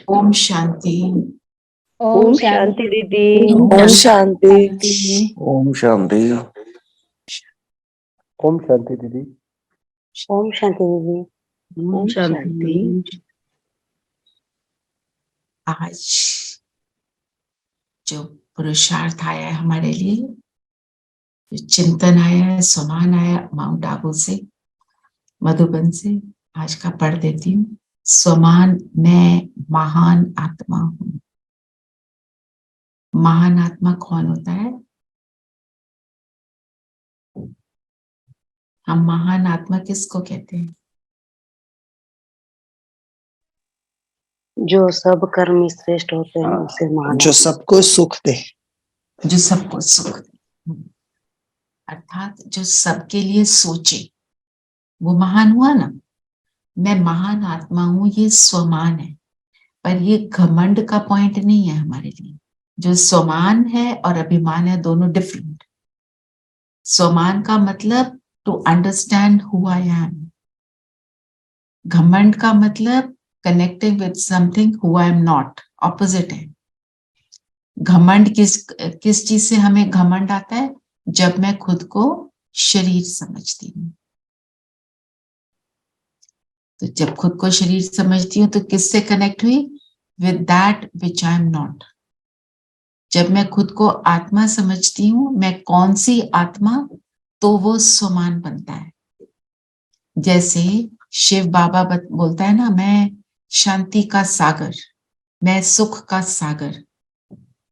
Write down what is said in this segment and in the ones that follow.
ओम शांति। ओम शांति दीदी। ओम शांति। ओम शांति। ओम शांति दीदी। ओम शांति दीदी। ओम शांति। आज जो पुरुषार्थ आया है हमारे लिए, जो चिंतन आया है, सुमान आया माउंट आबू से, मधुबन से, आज का पढ़ देती हूँ। स्वमान, मैं महान आत्मा हूँ। महान आत्मा कौन होता है? हम महान आत्मा किसको कहते हैं? जो सब कर्म में श्रेष्ठ होते हैं उसे महान जो सबको सुख दे। जो सबको सुख दे, अर्थात जो सबके लिए सोचे, वो महान हुआ ना। मैं महान आत्मा हूं, ये स्वमान है, पर ये घमंड का पॉइंट नहीं है हमारे लिए। जो स्वमान है और अभिमान है, दोनों डिफरेंट। स्वमान का मतलब to understand who I am. घमंड का मतलब connecting with something who I am not, opposite है। घमंड किस चीज से हमें घमंड आता है? जब मैं खुद को शरीर समझती हूँ। तो जब खुद को शरीर समझती हूँ तो किससे कनेक्ट हुई? With that which I am not. जब मैं खुद को आत्मा समझती हूँ, मैं कौन सी आत्मा, तो वो स्वमान बनता है। जैसे शिव बाबा बोलता है ना, मैं शांति का सागर, मैं सुख का सागर।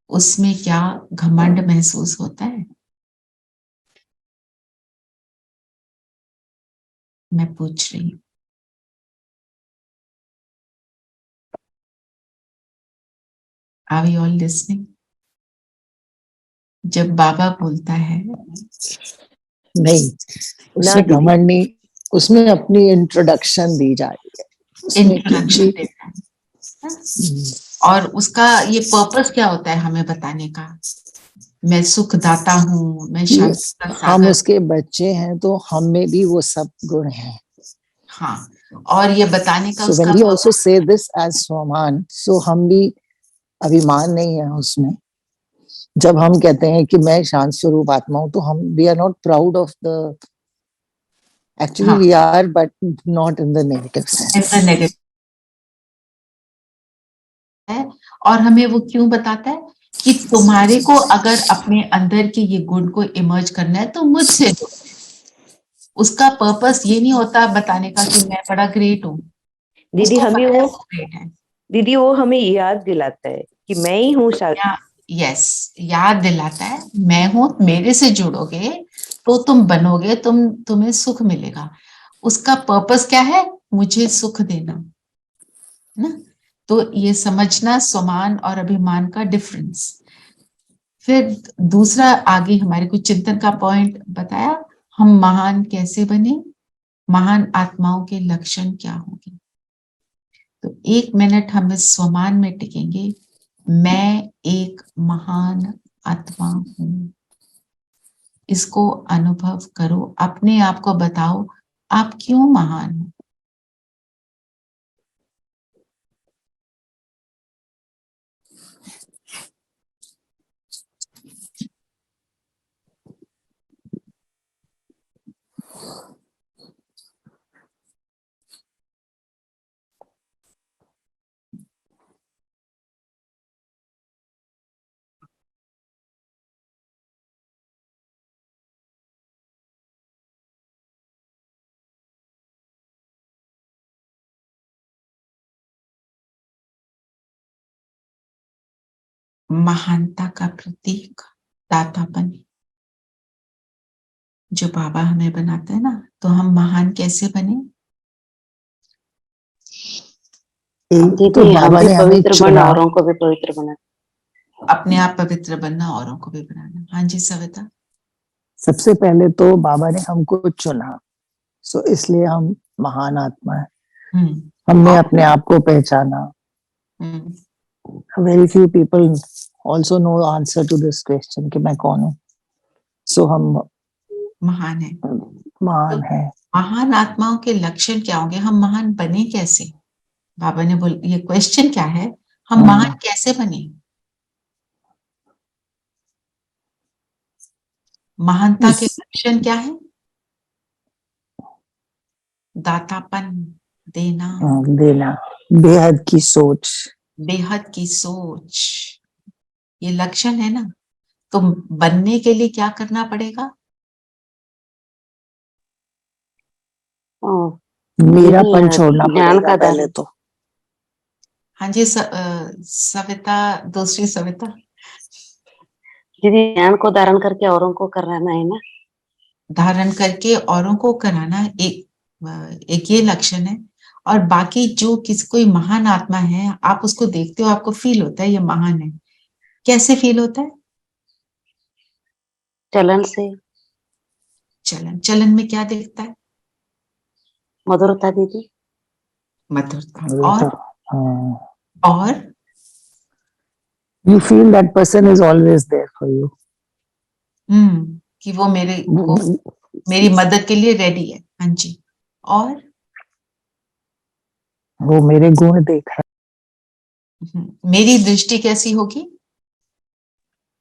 उसमें क्या घमंड महसूस होता है? मैं पूछ रही हूँ। Are we all listening? जब बाबा बोलता है, नहीं, उसमें घमंड नहीं, उसमें अपनी इंट्रोडक्शन दी जा रही है। इंट्रोडक्शन देता है, और उसका ये पर्पस क्या होता है हमें बताने का? मैं सुखदाता हूँ, मैं शांति का सागर। हम उसके बच्चे हैं तो हम में भी वो सब गुण हैं। हाँ, और ये बताने का So when we also say this as Swaman, so हम भी अभिमान नहीं है उसमें। जब हम कहते हैं कि मैं शांत स्वरूप आत्मा हूँ, तो हम we are not proud of the, actually we are, but not in the negative sense. और हमें वो क्यों बताता है कि तुम्हारे को अगर अपने अंदर के ये गुण को इमर्ज करना है तो मुझसे। उसका पर्पस ये नहीं होता बताने का कि मैं बड़ा ग्रेट हूँ। दीदी हमें वो ग्रेट है। दीदी वो हमें याद दिलाता है कि मैं ही हूँ। यस, याद दिलाता है मैं हूँ। मेरे से जुड़ोगे तो तुम बनोगे, तुम्हें सुख मिलेगा। उसका पर्पस क्या है? मुझे सुख देना ना। तो ये समझना स्वमान और अभिमान का डिफरेंस। फिर दूसरा आगे हमारे को चिंतन का पॉइंट बताया, हम महान कैसे बने, महान आत्माओं के लक्षण क्या होंगे। तो 1 मिनट हम इस स्वमान में टिकेंगे। मैं एक महान आत्मा हूं। इसको अनुभव करो, अपने आप को बताओ आप क्यों महान हो। महानता का प्रतीक दातापन जो बाबा हमें बनाते हैं ना, तो हम महान कैसे बने? तो बाबा ने पवित्र बनना, औरों को भी पवित्र बनाना। अपने आप पवित्र बनना, औरों को भी बनाना। हाँ जी सविता। सबसे पहले तो बाबा ने हमको चुना, सो इसलिए हम महान आत्मा है। हमने अपने आप को पहचाना। Very few people also know the answer to this question कि मैं कौन हूँ। सो हम महान है। महान है। महान आत्माओं के लक्षण क्या होंगे? हम महान बने कैसे? बाबा ने ये क्वेश्चन क्या है? हम महान कैसे बने? महानता के लक्षण क्या है? दातापन, देना, देना, बेहद की सोच, बेहद की सोच, ये लक्षण है ना। तो बनने के लिए क्या करना पड़ेगा? मेरापन छोड़ना ज्ञान पड़ेगा का पहले दान। तो। हाँ जी, सविता, दूसरी सविता। दीदी ज्ञान को धारण करके औरों को कराना है ना। धारण करके औरों को कराना एक ये लक्षण है। और बाकी जो कोई महान आत्मा है, आप उसको देखते हो, आपको फील होता है ये महान है। कैसे फील होता है? चलन से। चलन में क्या दिखता है? मधुरता दीदी। मधुरता। और you feel that person is always there for you. कि वो मेरी मदद के लिए रेडी है। हाँ जी। और वो मेरे गुण देख रहा है। मेरी दृष्टि कैसी होगी?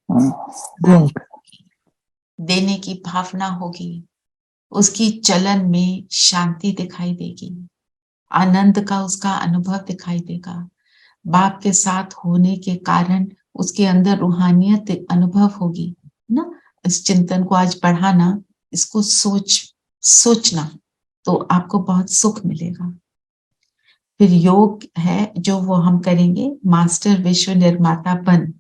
गुण। देने की भावना होगी। उसकी चलन में शांति दिखाई देगी, आनंद का उसका अनुभव दिखाई देगा। बाप के साथ होने के कारण उसके अंदर रूहानियत अनुभव होगी ना। इस चिंतन को आज बढ़ाना, इसको सोचना, तो आपको बहुत सुख मिलेगा। फिर योग है जो वो हम करेंगे, मास्टर विश्व निर्माता बन।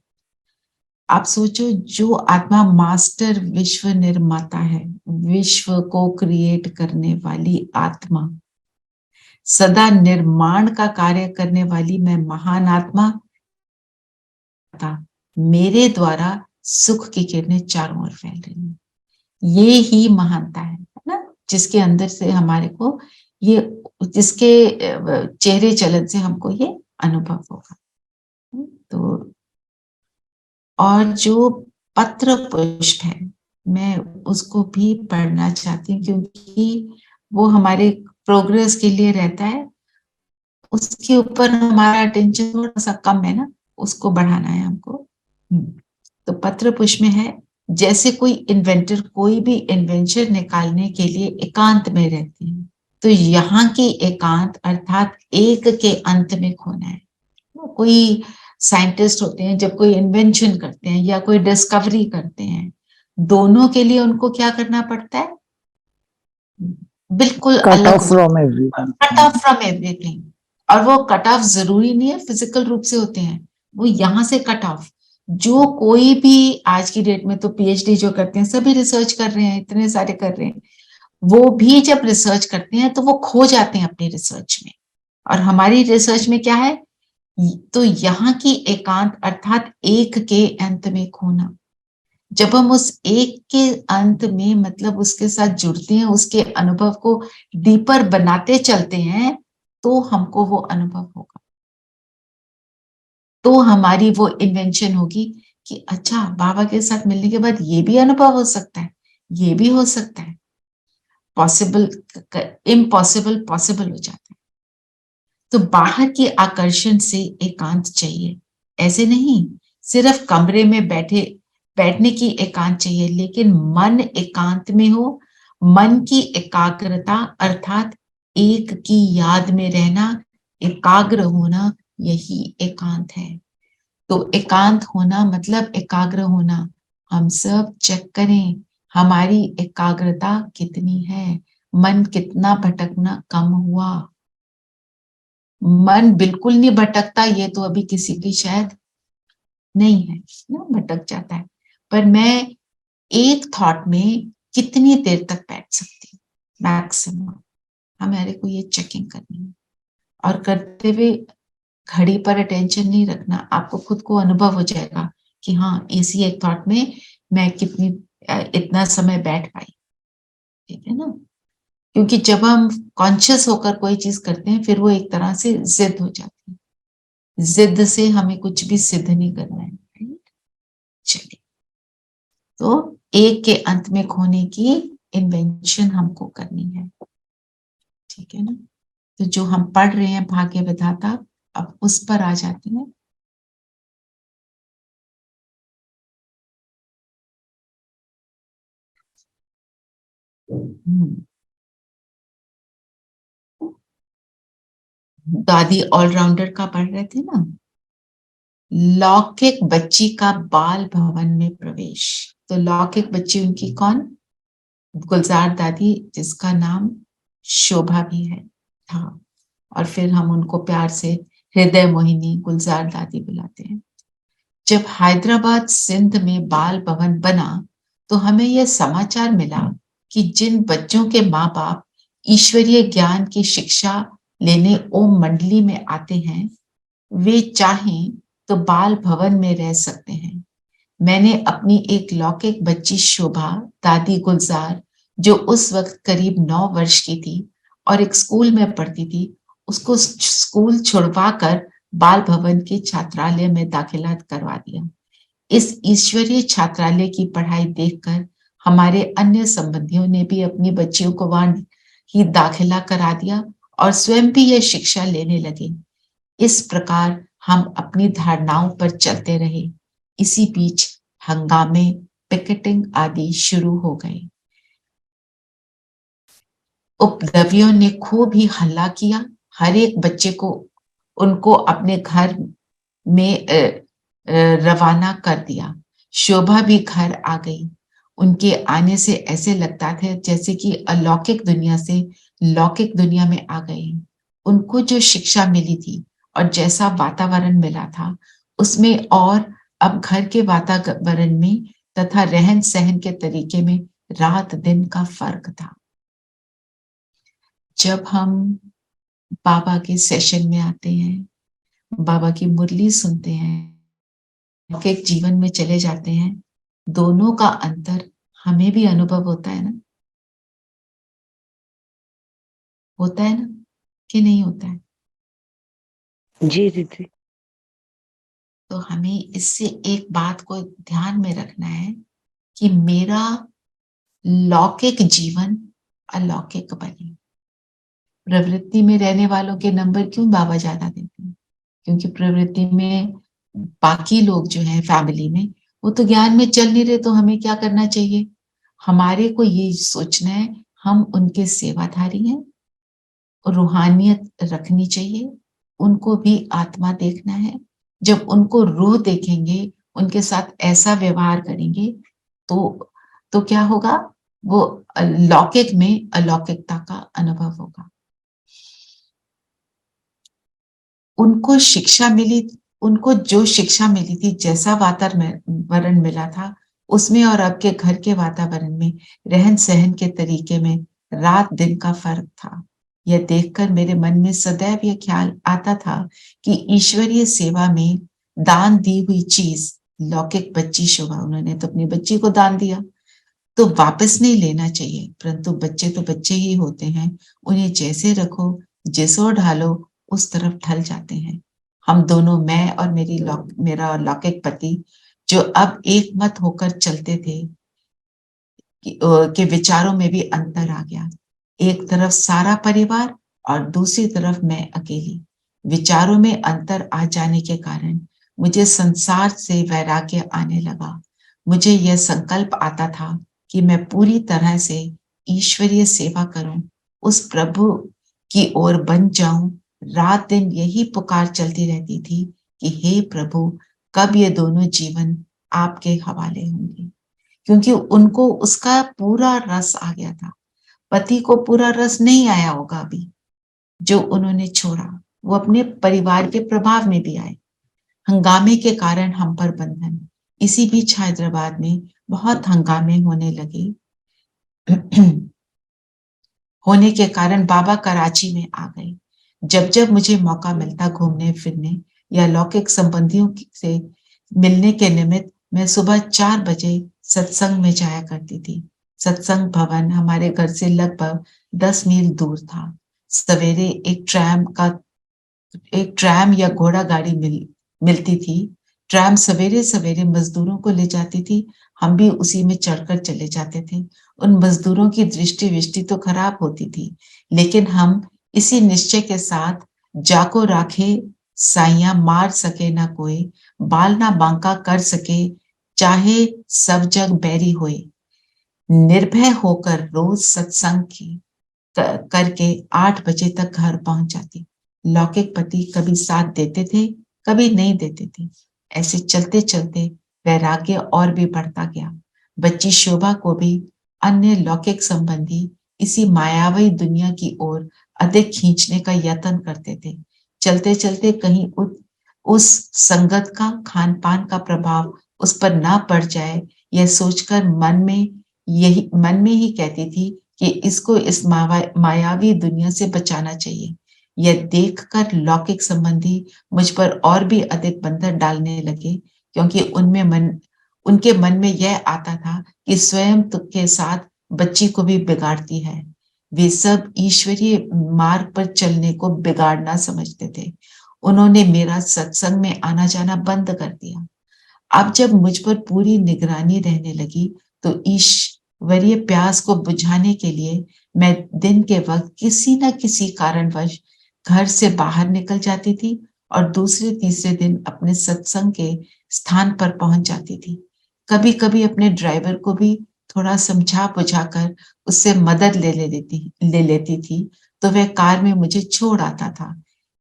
आप सोचो, जो आत्मा मास्टर विश्व निर्माता है, विश्व को क्रिएट करने वाली आत्मा, सदा निर्माण का कार्य करने वाली मैं महान आत्मा, मेरे द्वारा सुख की किरणें चारों ओर फैल रही हैं। ये ही महानता है ना, जिसके अंदर से हमारे को ये, जिसके चेहरे चलन से हमको ये अनुभव होगा। तो और जो पत्र पुष्प है, मैं उसको भी पढ़ना चाहती हूँ, क्योंकि वो हमारे प्रोग्रेस के लिए रहता है। उसके ऊपर हमारा अटेंशन थोड़ा सा कम है ना, उसको बढ़ाना है हमको। तो पत्र पुष्प में है, जैसे कोई इन्वेंटर कोई भी इन्वेंशन निकालने के लिए एकांत में रहती है, तो यहाँ की एकांत अर्थात एक के अंत में खोना है। कोई साइंटिस्ट होते हैं, जब कोई इन्वेंशन करते हैं या कोई डिस्कवरी करते हैं, दोनों के लिए उनको क्या करना पड़ता है? बिल्कुल कट अलग, of from everyone, cut off from everything. और वो कट ऑफ जरूरी नहीं है फिजिकल रूप से होते हैं, वो यहाँ से कट ऑफ। जो कोई भी आज की डेट में तो पीएचडी जो करते हैं, सभी रिसर्च कर रहे हैं, इतने सारे कर रहे हैं, वो भी जब रिसर्च करते हैं तो वो खो जाते हैं अपनी रिसर्च में। और हमारी रिसर्च में क्या है? तो यहाँ की एकांत अर्थात एक के अंत में खोना। जब हम उस एक के अंत में, मतलब उसके साथ जुड़ते हैं, उसके अनुभव को डीपर बनाते चलते हैं, तो हमको वो अनुभव होगा। तो हमारी वो इन्वेंशन होगी कि अच्छा, बाबा के साथ मिलने के बाद ये भी अनुभव हो सकता है, ये भी हो सकता है। पॉसिबल, इम्पॉसिबल पॉसिबल हो जाता है। तो बाहर के आकर्षण से एकांत चाहिए। ऐसे नहीं सिर्फ कमरे में बैठने की एकांत चाहिए, लेकिन मन एकांत में हो। मन की एकाग्रता अर्थात एक की याद में रहना, एकाग्र होना, यही एकांत है। तो एकांत होना मतलब एकाग्र होना। हम सब चेक करें हमारी एकाग्रता कितनी है, मन कितना भटकना कम हुआ। मन बिल्कुल नहीं भटकता, ये तो अभी किसी की शायद नहीं है ना, भटक जाता है। पर मैं एक थॉट में कितनी देर तक बैठ सकती हूँ मैक्सिमम, हमारे को ये चेकिंग करनी है। और करते हुए घड़ी पर अटेंशन नहीं रखना, आपको खुद को अनुभव हो जाएगा कि हाँ, इसी एक थॉट में मैं इतना समय बैठ पाई। ठीक है ना, क्योंकि जब हम कॉन्शियस होकर कोई चीज करते हैं, फिर वो एक तरह से जिद हो जाती है। जिद से हमें कुछ भी सिद्ध नहीं करना है। चलिए, तो एक के अंत में खोने की इन्वेंशन हमको करनी है। ठीक है ना। तो जो हम पढ़ रहे हैं भाग्य विधाता, अब उस पर आ जाते हैं। दादी ऑलराउंडर का पढ़ रहे थे ना, लौकिक बच्ची का बाल भवन में प्रवेश। तो लौकिक बच्ची उनकी कौन? गुलजार दादी, जिसका नाम शोभा भी है था, और फिर हम उनको प्यार से हृदय मोहिनी गुलजार दादी बुलाते हैं। जब हैदराबाद सिंध में बाल भवन बना तो हमें यह समाचार मिला कि जिन बच्चों के माँ बाप ईश्वरीय ज्ञान की शिक्षा लेने ओम मंडली में आते हैं, वे चाहें तो बाल भवन में रह सकते हैं। मैंने अपनी एक लौकिक बच्ची शोभा, दादी गुलजार, जो उस वक्त करीब 9 वर्ष की थी और एक स्कूल में पढ़ती थी, उसको स्कूल छुड़वा कर बाल भवन के छात्रालय में दाखिला करवा दिया। इस ईश्वरीय छात्रालय की पढ़ाई देखकर हमारे अन्य संबंधियों ने भी अपनी बच्चियों को वहां ही दाखिला करा दिया और स्वयं भी यह शिक्षा लेने लगे। इस प्रकार हम अपनी धारणाओं पर चलते रहे। इसी बीच हंगामे, पिकेटिंग आदि शुरू हो गए। उपद्रवियों ने खूब ही हल्ला किया। हर एक बच्चे को उनको अपने घर में रवाना कर दिया। शोभा भी घर आ गई। उनके आने से ऐसे लगता था जैसे कि अलौकिक दुनिया से लौकिक दुनिया में आ गए। उनको जो शिक्षा मिली थी और जैसा वातावरण मिला था, उसमें और अब घर के वातावरण में तथा रहन सहन के तरीके में रात दिन का फर्क था। जब हम बाबा के सेशन में आते हैं, बाबा की मुरली सुनते हैं, के जीवन में चले जाते हैं, दोनों का अंतर हमें भी अनुभव होता है ना? होता है ना कि नहीं होता है? जी दीदी। तो हमें इससे एक बात को ध्यान में रखना है कि मेरा लौकिक जीवन अलौकिक बने। प्रवृत्ति में रहने वालों के नंबर क्यों बाबा ज्यादा देते हैं? क्योंकि प्रवृत्ति में बाकी लोग जो है फैमिली में, वो तो ज्ञान में चल नहीं रहे, तो हमें क्या करना चाहिए? हमारे को ये सोचना है हम उनके सेवाधारी हैं, रूहानियत रखनी चाहिए, उनको भी आत्मा देखना है। जब उनको रूह देखेंगे, उनके साथ ऐसा व्यवहार करेंगे, तो क्या होगा? वो लौकिक में अलौकिकता का अनुभव होगा। उनको शिक्षा मिली, उनको जो शिक्षा मिली थी, जैसा वातावरण मिला था, उसमें और अब के घर के वातावरण में, रहन सहन के तरीके में रात दिन का फर्क था। यह देखकर मेरे मन में सदैव यह ख्याल आता था कि ईश्वरीय सेवा में दान दी हुई चीज लौकिक बच्ची शोभा, उन्होंने तो अपनी बच्ची को दान दिया, तो वापस नहीं लेना चाहिए, परंतु बच्चे तो बच्चे ही होते हैं, उन्हें जैसे रखो, जैसो ढालो, उस तरफ ढल जाते हैं। हम दोनों, मैं और मेरा लौकिक पति, जो अब एक मत होकर चलते थे, के विचारों में भी अंतर आ गया। एक तरफ सारा परिवार और दूसरी तरफ मैं अकेली। विचारों में अंतर आ जाने के कारण मुझे संसार से वैराग्य आने लगा। मुझे यह संकल्प आता था कि मैं पूरी तरह से ईश्वरीय सेवा करूं, उस प्रभु की ओर बन जाऊं। रात दिन यही पुकार चलती रहती थी कि हे प्रभु, कब ये दोनों जीवन आपके हवाले होंगे? क्योंकि उनको उसका पूरा रस आ गया था। पति को पूरा रस नहीं आया होगा अभी, जो उन्होंने छोड़ा। वो अपने परिवार के प्रभाव में भी आए। हंगामे के कारण हम पर बंधन। इसी बीच हैदराबाद में बहुत हंगामे होने लगे। होने के कारण बाबा कराची में आ गए। जब जब मुझे मौका मिलता घूमने फिरने या लौकिक संबंधियों से मिलने के निमित्त, मैं सुबह 4 बजे सत्संग में जाया करती थी। सत्संग भवन हमारे घर से लगभग 10 मील दूर था। सवेरे एक ट्रैम या घोड़ा गाड़ी मिलती थी। ट्रैम सवेरे सवेरे मजदूरों को ले जाती थी। हम भी उसी में चढ़कर चले जाते थे। उन मजदूरों की दृष्टि विष्टि तो खराब होती थी, लेकिन हम इसी निश्चय के साथ, जाको राखे साइया मार सके ना कोई, बाल ना बांका कर सके चाहे सब जग बैरी होए, निर्भय होकर रोज सत्संग की करके 8 बजे तक घर पहुंच जाती। लौकिक पति कभी साथ देते थे, कभी नहीं देते थे। ऐसे चलते चलते वैराग्य और भी बढ़ता गया। बच्ची शोभा को भी अन्य लौकिक संबंधी इसी मायावी दुनिया की ओर अधिक खींचने का यत्न करते थे। चलते चलते कहीं उस संगत का खान पान का प्रभाव उस पर ना पड़ जाए, यह सोचकर मन में ही कहती थी कि इसको इस मायावी दुनिया से बचाना चाहिए। यह देखकर लौकिक संबंधी मुझ पर और भी अधिक बंधन डालने लगे, क्योंकि उनके मन में यह आता था कि स्वयं के साथ बच्ची को भी बिगाड़ती है। वे सब ईश्वरीय मार्ग पर चलने को बिगाड़ना समझते थे। उन्होंने मेरा सत्संग में आना जाना बंद कर दिया। अब जब मुझ पर पूरी निगरानी रहने लगी तो ईश्वरीय प्यास को बुझाने के लिए मैं दिन के वक्त किसी न किसी कारणवश घर से बाहर निकल जाती थी और दूसरे तीसरे दिन अपने सत्संग के स्थान पर पहुंच जाती थी। कभी कभी अपने ड्राइवर को भी थोड़ा समझा बुझाकर उससे मदद ले लेती थी, तो वह कार में मुझे छोड़ आता था।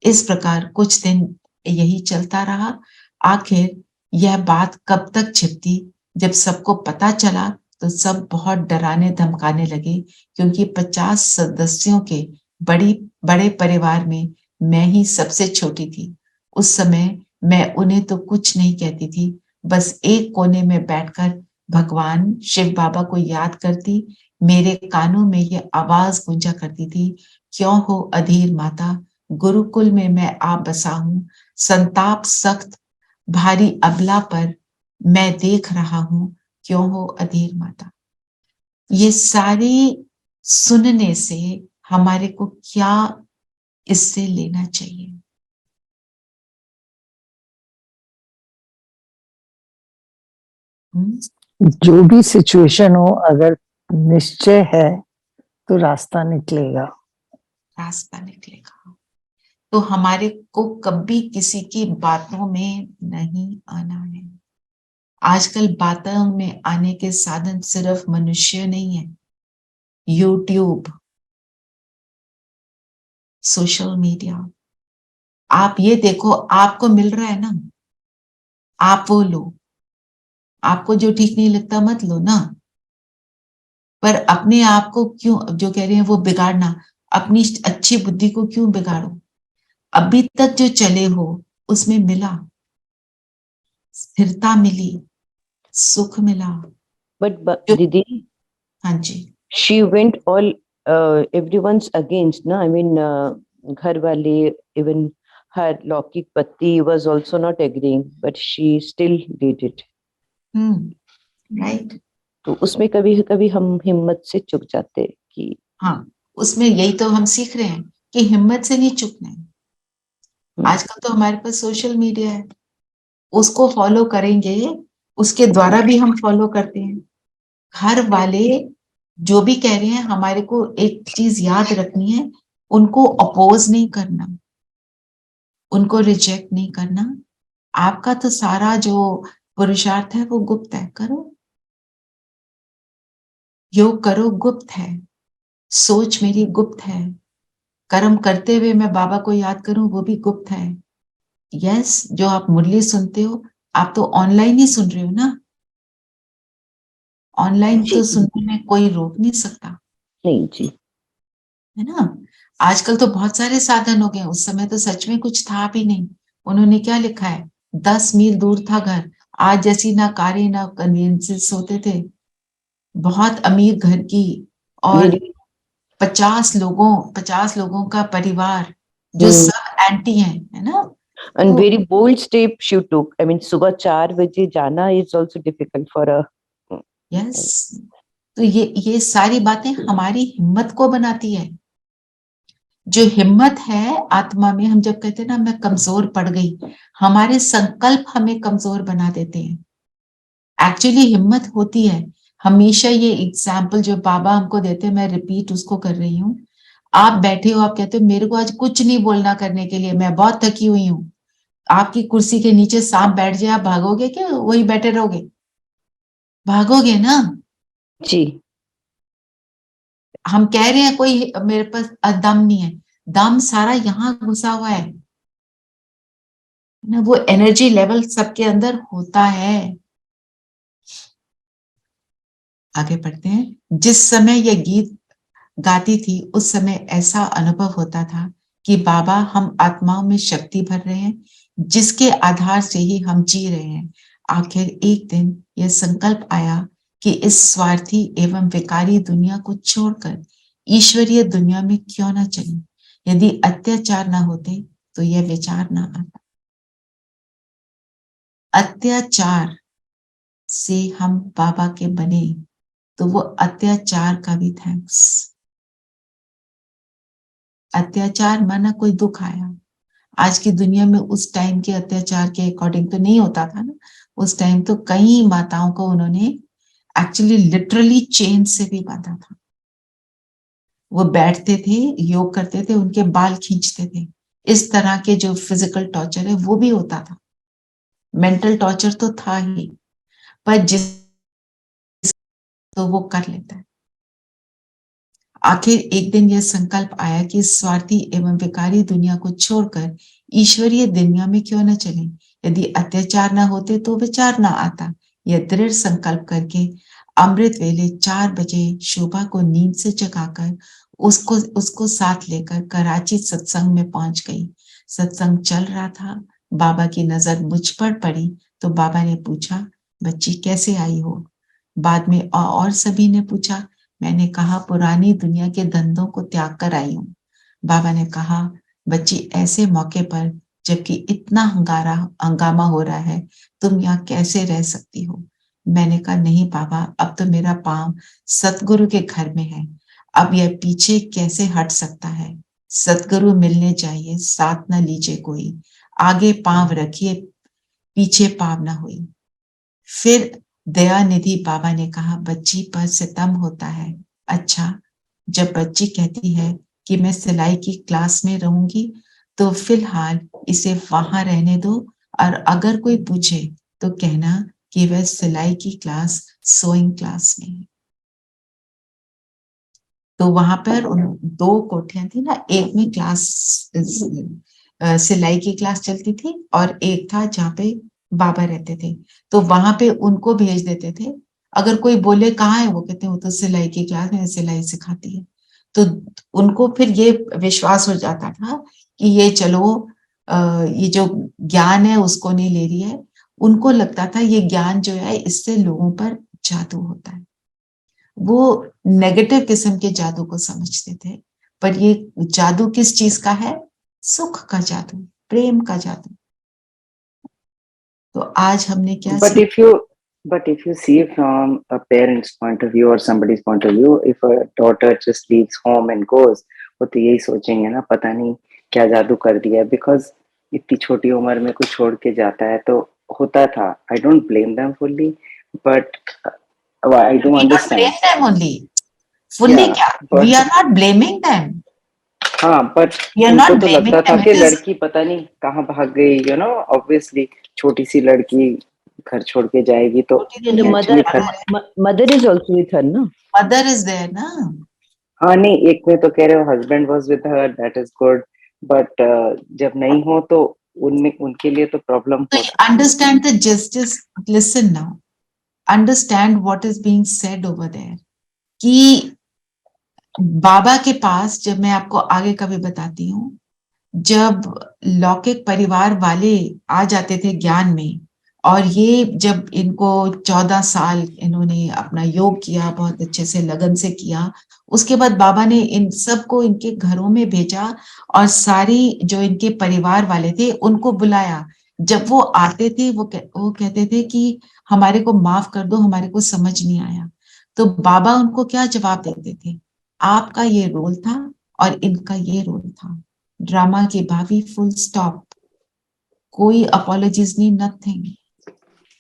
इस प्रकार कुछ दिन यही चलता रहा। आखिर यह बात कब तक छिपती? जब सबको पता चला तो सब बहुत डराने धमकाने लगे, क्योंकि 50 सदस्यों के बड़े परिवार में मैं ही सबसे छोटी थी। उस समय मैं उन्हें तो कुछ नहीं कहती थी, बस एक कोने में बैठकर भगवान शिव बाबा को याद करती। मेरे कानों में यह आवाज गूंजा करती थी, क्यों हो अधीर माता, गुरुकुल में मैं आ बसा हूं, संताप सख्त भारी अबला पर मैं देख रहा हूं, क्यों हो अधीर माता। ये सारी सुनने से हमारे को क्या इससे लेना चाहिए? जो भी सिचुएशन हो, अगर निश्चय है तो रास्ता निकलेगा। रास्ता निकलेगा। तो हमारे को कभी किसी की बातों में नहीं आना है। आजकल बातों में आने के साधन सिर्फ मनुष्य नहीं है, यूट्यूब, सोशल मीडिया। आप ये देखो, आपको मिल रहा है ना, आप वो लो। आपको जो ठीक नहीं लगता मत लो ना, पर अपने आप को क्यों, जो कह रहे हैं वो बिगाड़ना, अपनी अच्छी बुद्धि को क्यों बिगाड़ो? अभी तक जो चले हो उसमें मिला, स्थिरता मिली, सुख मिला। But Didi, हाँ जी, she went all everyone's against, na? I mean, घर वाले, even her लौकिक पति was also not agreeing, but she still did it. Right. तो उसमें कभी कभी हम हिम्मत से चुक जाते कि हाँ, उसमें यही तो हम सीख रहे हैं कि हिम्मत से नहीं चुकना है। आजकल तो हमारे पास सोशल मीडिया है, उसको फॉलो करेंगे, उसके द्वारा भी हम फॉलो करते हैं। घर वाले जो भी कह रहे हैं, हमारे को एक चीज याद रखनी है, उनको अपोज नहीं करना, उनको रिजेक्ट नहीं करना। आपका तो सारा जो पुरुषार्थ है वो गुप्त है, करो, योग करो, गुप्त है, सोच मेरी गुप्त है, कर्म करते हुए मैं बाबा को याद करूं वो भी गुप्त है। यस, जो आप मुरली सुनते हो, आप तो ऑनलाइन ही सुन रहे हो ना, ऑनलाइन तो सुनने में कोई रोक नहीं सकता, नहीं जी, है ना। आजकल तो बहुत सारे साधन हो गए, उस समय तो सच में कुछ था भी नहीं। उन्होंने क्या लिखा है, 10 मील दूर था घर, आज जैसी ना कारें ना कन्वीनियंसेस होते थे, बहुत अमीर घर की, और 50 लोगों का परिवार जो सब एंटी हैं, है ना। and very bold step she took. I mean, सुबह 4 बजे जाना is also difficult for a yes. तो ये सारी बातें हमारी हिम्मत को बनाती है। जो हिम्मत है आत्मा में, हम जब कहते हैं ना मैं कमजोर पड़ गई, हमारे संकल्प हमें कमजोर बना देते हैं। एक्चुअली हिम्मत होती है, हमेशा ये एग्जाम्पल जो बाबा हमको देते हैं, मैं रिपीट उसको कर रही हूँ। आप बैठे हो, आप कहते हो मेरे को आज कुछ नहीं बोलना करने के लिए, मैं बहुत थकी हुई हूँ। आपकी कुर्सी के नीचे सांप बैठ जाए, आप भागोगे क्या? वही बैठे रहोगे? भागोगे ना जी। हम कह रहे हैं कोई मेरे पास दम नहीं है, दम सारा यहाँ घुसा हुआ है ना, वो एनर्जी लेवल सबके अंदर होता है। आगे बढ़ते हैं। जिस समय यह गीत गाती थी उस समय ऐसा अनुभव होता था कि बाबा हम आत्माओं में शक्ति भर रहे हैं, जिसके आधार से ही हम जी रहे हैं। आखिर एक दिन यह संकल्प आया कि इस स्वार्थी एवं विकारी दुनिया को छोड़कर ईश्वरीय दुनिया में क्यों ना चलें। यदि अत्याचार ना होते तो यह विचार ना आता। अत्याचार से हम बाबा के बने तो वो अत्याचार का भी थैंक्स। अत्याचार माना कोई दुख आया, आज की दुनिया में उस टाइम के अत्याचार के अकॉर्डिंग तो नहीं होता था ना। उस टाइम तो कई माताओं को उन्होंने एक्चुअली लिटरली चेन से भी बांधा था। वो बैठते थे, योग करते थे, उनके बाल खींचते थे। इस तरह के जो फिजिकल टॉर्चर है वो भी होता था, मेंटल टॉर्चर तो था ही, पर जिस तो वो कर लेता है। आखिर एक दिन यह संकल्प आया कि स्वार्थी एवं विकारी दुनिया को छोड़कर ईश्वरीय दुनिया में क्यों न चलें। यदि अत्याचार न होते तो विचार न आता। यह दृढ़ संकल्प करके अमृत वेले 4 बजे शोभा को नींद से जगाकर उसको साथ लेकर कराची सत्संग में पहुंच गई। सत्संग चल रहा था, बाबा की नजर मुझ पर पड़ी तो बाबा ने पूछा, बच्ची कैसे आई हो? बाद में और सभी ने पूछा। मैंने कहा, पुरानी दुनिया के धंधों को त्याग कर आई हूं। बाबा ने कहा, बच्ची ऐसे मौके पर जबकि इतना हंगामा हो रहा है, तुम यहाँ कैसे रह सकती हो? मैंने कहा, नहीं बाबा, अब तो मेरा पांव सतगुरु के घर में है, अब यह पीछे कैसे हट सकता है? सतगुरु मिलने जाइए, साथ न लीजिए कोई, आगे पांव रखिए, पीछे पांव न हुई। फिर दयानिधि बाबा ने कहा, बच्ची पर सितम होता है। अच्छा, जब बच्ची कहती है कि मैं सिलाई की क्लास में रहूंगी तो फिलहाल इसे वहां रहने दो, और अगर कोई पूछे तो कहना कि वह सिलाई की क्लास सोइंग क्लास में है। तो वहां पर उन 2 कोठियां थी ना, एक में क्लास सिलाई की क्लास चलती थी और एक था जहाँ पे बाबा रहते थे। तो वहां पे उनको भेज देते थे। अगर कोई बोले कहाँ है, वो कहते हैं वो तो सिलाई की क्लास में सिलाई सिखाती है। तो उनको फिर ये विश्वास हो जाता था कि ये चलो ये जो ज्ञान है उसको नहीं ले रही है। उनको लगता था ये ज्ञान जो है इससे लोगों पर जादू होता है। वो नेगेटिव किस्म के जादू को समझते थे, पर ये जादू किस चीज का है? सुख का जादू, प्रेम का जादू। तो आज हमने क्या But if you see from a parent's point of view or somebody's point of view, if a daughter just leaves home and goes, वो तो यही सोचेंगे ना, पता नहीं क्या जादू कर दिया, because इतनी छोटी उम्र में कोई छोड़ के जाता है तो होता था. I don't blame them fully, but I do understand. blame them only. Fully Yeah, क्या? but We are not blaming them. हाँ, but We are उनको not तो blaming लगता था them. कि It is लड़की पता नहीं कहाँ भाग गई, you know, obviously छोटी सी लड़की घर छोड़ के जाएगी तो And the actually mother is also with her, no? mother is there ना. हाँ नहीं, एक में तो कह रहे हो husband was with her, that is good, but जब नहीं हो तो उनमें उनके लिए तो प्रॉब्लम So हो you सकती है. understand the justice. Listen now. Understand what is being said over there. कि बाबा के पास, जब मैं आपको आगे का भी बताती हूँ, जब लौकिक परिवार वाले आ जाते थे ज्ञान में, और ये जब इनको 14 साल इन्होंने अपना योग किया, बहुत अच्छे से लगन से किया, उसके बाद बाबा ने इन सबको इनके घरों में भेजा और सारी जो इनके परिवार वाले थे उनको बुलाया। जब वो आते थे वो कहते थे कि हमारे को माफ कर दो, हमारे को समझ नहीं आया। तो बाबा उनको क्या जवाब देते थे? आपका ये रोल था और इनका ये रोल था। ड्रामा की भाभी, फुल स्टॉप, कोई अपॉलॉजीज नहीं, नथिंग।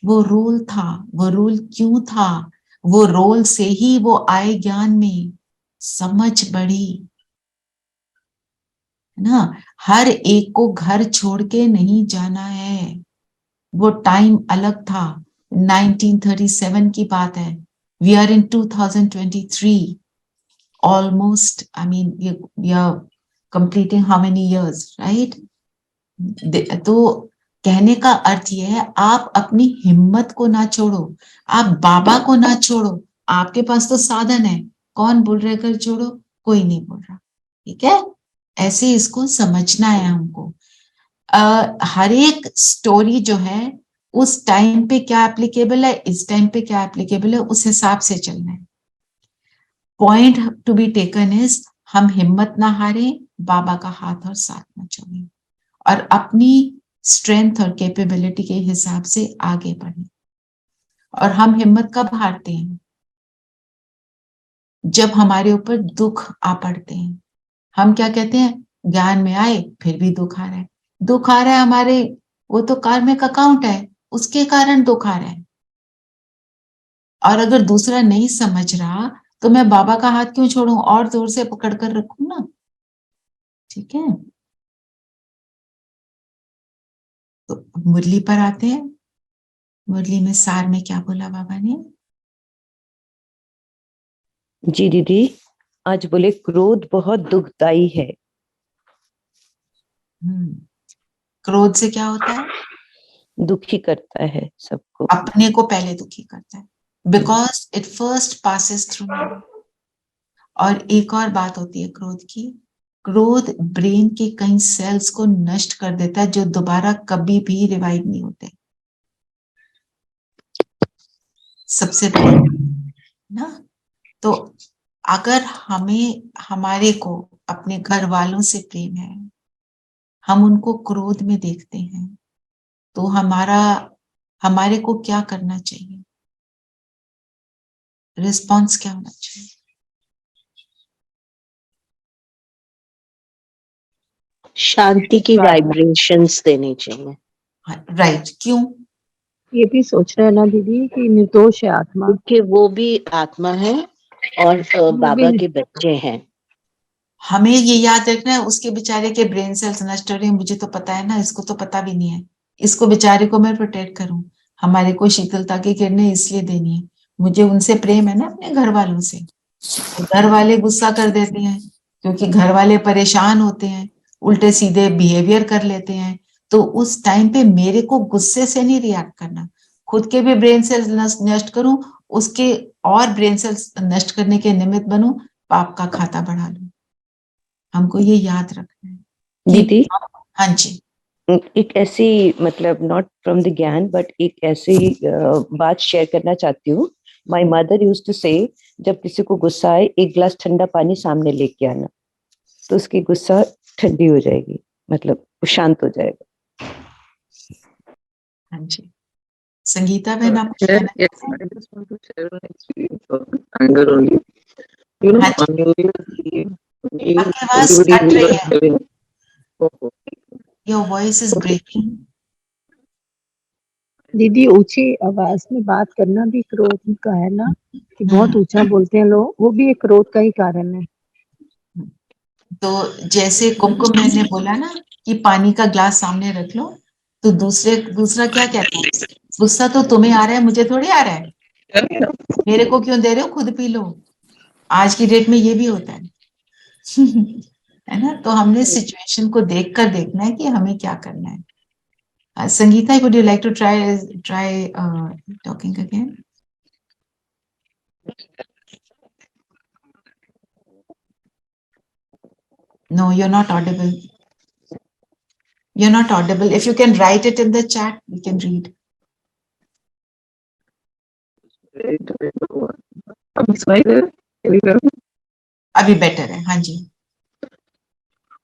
वो रोल था। वो रोल क्यों था? वो रोल से ही वो आए ज्ञान में, समझ बढ़ी, है ना। हर एक को घर छोड़ के नहीं जाना है। वो टाइम अलग था, 1937 की बात है। We are in 2023। almost, I mean, we are completing how many years, right? तो कहने का अर्थ यह है, आप अपनी हिम्मत को ना छोड़ो, आप बाबा को ना छोड़ो। आपके पास तो साधन है, कौन बोल रहे घर छोड़ो? कोई नहीं बोल रहा, ठीक है? ऐसे इसको समझना है हमको। हर एक स्टोरी जो है उस टाइम पे क्या एप्लीकेबल है, इस टाइम पे क्या एप्लीकेबल है, उस हिसाब से चलना है। Point to be taken is, हम हिम्मत ना हारे, बाबा का हाथ और साथ ना छोड़ें, और अपनी स्ट्रेंथ और कैपेबिलिटी के हिसाब से आगे बढ़े। और हम हिम्मत कब हारते हैं? जब हमारे ऊपर दुख आ पड़ते हैं। हम क्या कहते हैं, ज्ञान में आए फिर भी दुख आ रहा है, दुख आ रहा है हमारे, वो तो कार्मिक अकाउंट है, उसके कारण दुख आ रहा है। और अगर दूसरा नहीं समझ रहा तो मैं बाबा का हाथ क्यों छोड़ूं, और जोर से पकड़ कर रखूं ना, ठीक है? तो मुरली पर आते हैं। मुरली में सार में क्या बोला बाबा ने? जी दीदी, आज बोले क्रोध बहुत दुखदाई है। क्रोध से क्या होता है? दुखी करता है सबको। अपने को पहले दुखी करता है, because it first passes through mind. और एक और बात होती है क्रोध की, क्रोध ब्रेन के कई सेल्स को नष्ट कर देता है जो दोबारा कभी भी रिवाइव नहीं होते। सबसे बड़ी ना, तो अगर हमें, हमारे को अपने घर वालों से प्रेम है, हम उनको क्रोध में देखते हैं, तो हमारे को क्या करना चाहिए? रिस्पॉन्स क्या होना चाहिए? शांति की वाइब्रेशंस देनी चाहिए। राइट, क्यों? ये भी सोच रहे हैं ना दीदी कि निर्दोष है आत्मा, क्योंकि वो भी आत्मा है और बाबा के बच्चे हैं। हमें ये याद रखना है, उसके बेचारे के ब्रेन सेल्स नष्ट हो रहे हैं, मुझे तो पता है ना, इसको तो पता भी नहीं है। इसको बेचारे को मैं प्रोटेक्ट करूं, हमारे को शीतलता की किरणें इसलिए देनी है, मुझे उनसे प्रेम है ना, अपने घर वालों से। घर वाले गुस्सा कर देते हैं क्योंकि घर वाले परेशान होते हैं, उल्टे सीधे बिहेवियर कर लेते हैं, तो उस टाइम पे मेरे को गुस्से से नहीं रिएक्ट करना, खुद के भी ब्रेन सेल्स नष्ट करूं, उसके और ब्रेन सेल्स नष्ट करने के निमित्त बनूं, पाप का खाता बढ़ा लूं। हमको ये याद रखना है दीदी, हाँ जी, एक ऐसी, मतलब नॉट फ्रॉम द ज्ञान, बट एक ऐसी बात शेयर करना चाहती हूँ। माय मदर यूज्ड टू से, जब किसी को गुस्सा आए, एक गिलास ठंडा पानी सामने लेके आना, तो उसकी गुस्सा ठंडी हो जाएगी, मतलब वो शांत हो जाएगा। हाँ जी। संगीता बहन, आप कुछ Yes, कहना yes, चाहते हैं? I just want to share an experience of anger only. You know, हाँ जी, on New Year's Eve, आपकी आवाज everybody कट we रही were है, having. Oh, your voice is okay. Breaking. दीदी ऊंची आवाज में बात करना भी क्रोध का है ना, कि बहुत ऊंचा बोलते हैं लोग, वो भी एक क्रोध का ही कारण है। तो जैसे कुमकुम बहन ने बोला ना कि पानी का ग्लास सामने रख लो, तो दूसरा क्या कहता है, गुस्सा तो तुम्हें आ रहा है, मुझे थोड़ी आ रहा है, मेरे को क्यों दे रहे हो, खुद पी लो। आज की डेट में ये भी होता है है ना? तो हमने सिचुएशन को देखकर देखना है कि हमें क्या करना है। Sangeeta, would you like to try talking again? No, you're not audible. You're not audible. If you can write it in the chat, we can read. I'm sorry, can you hear me? अभी better है, हाँ जी।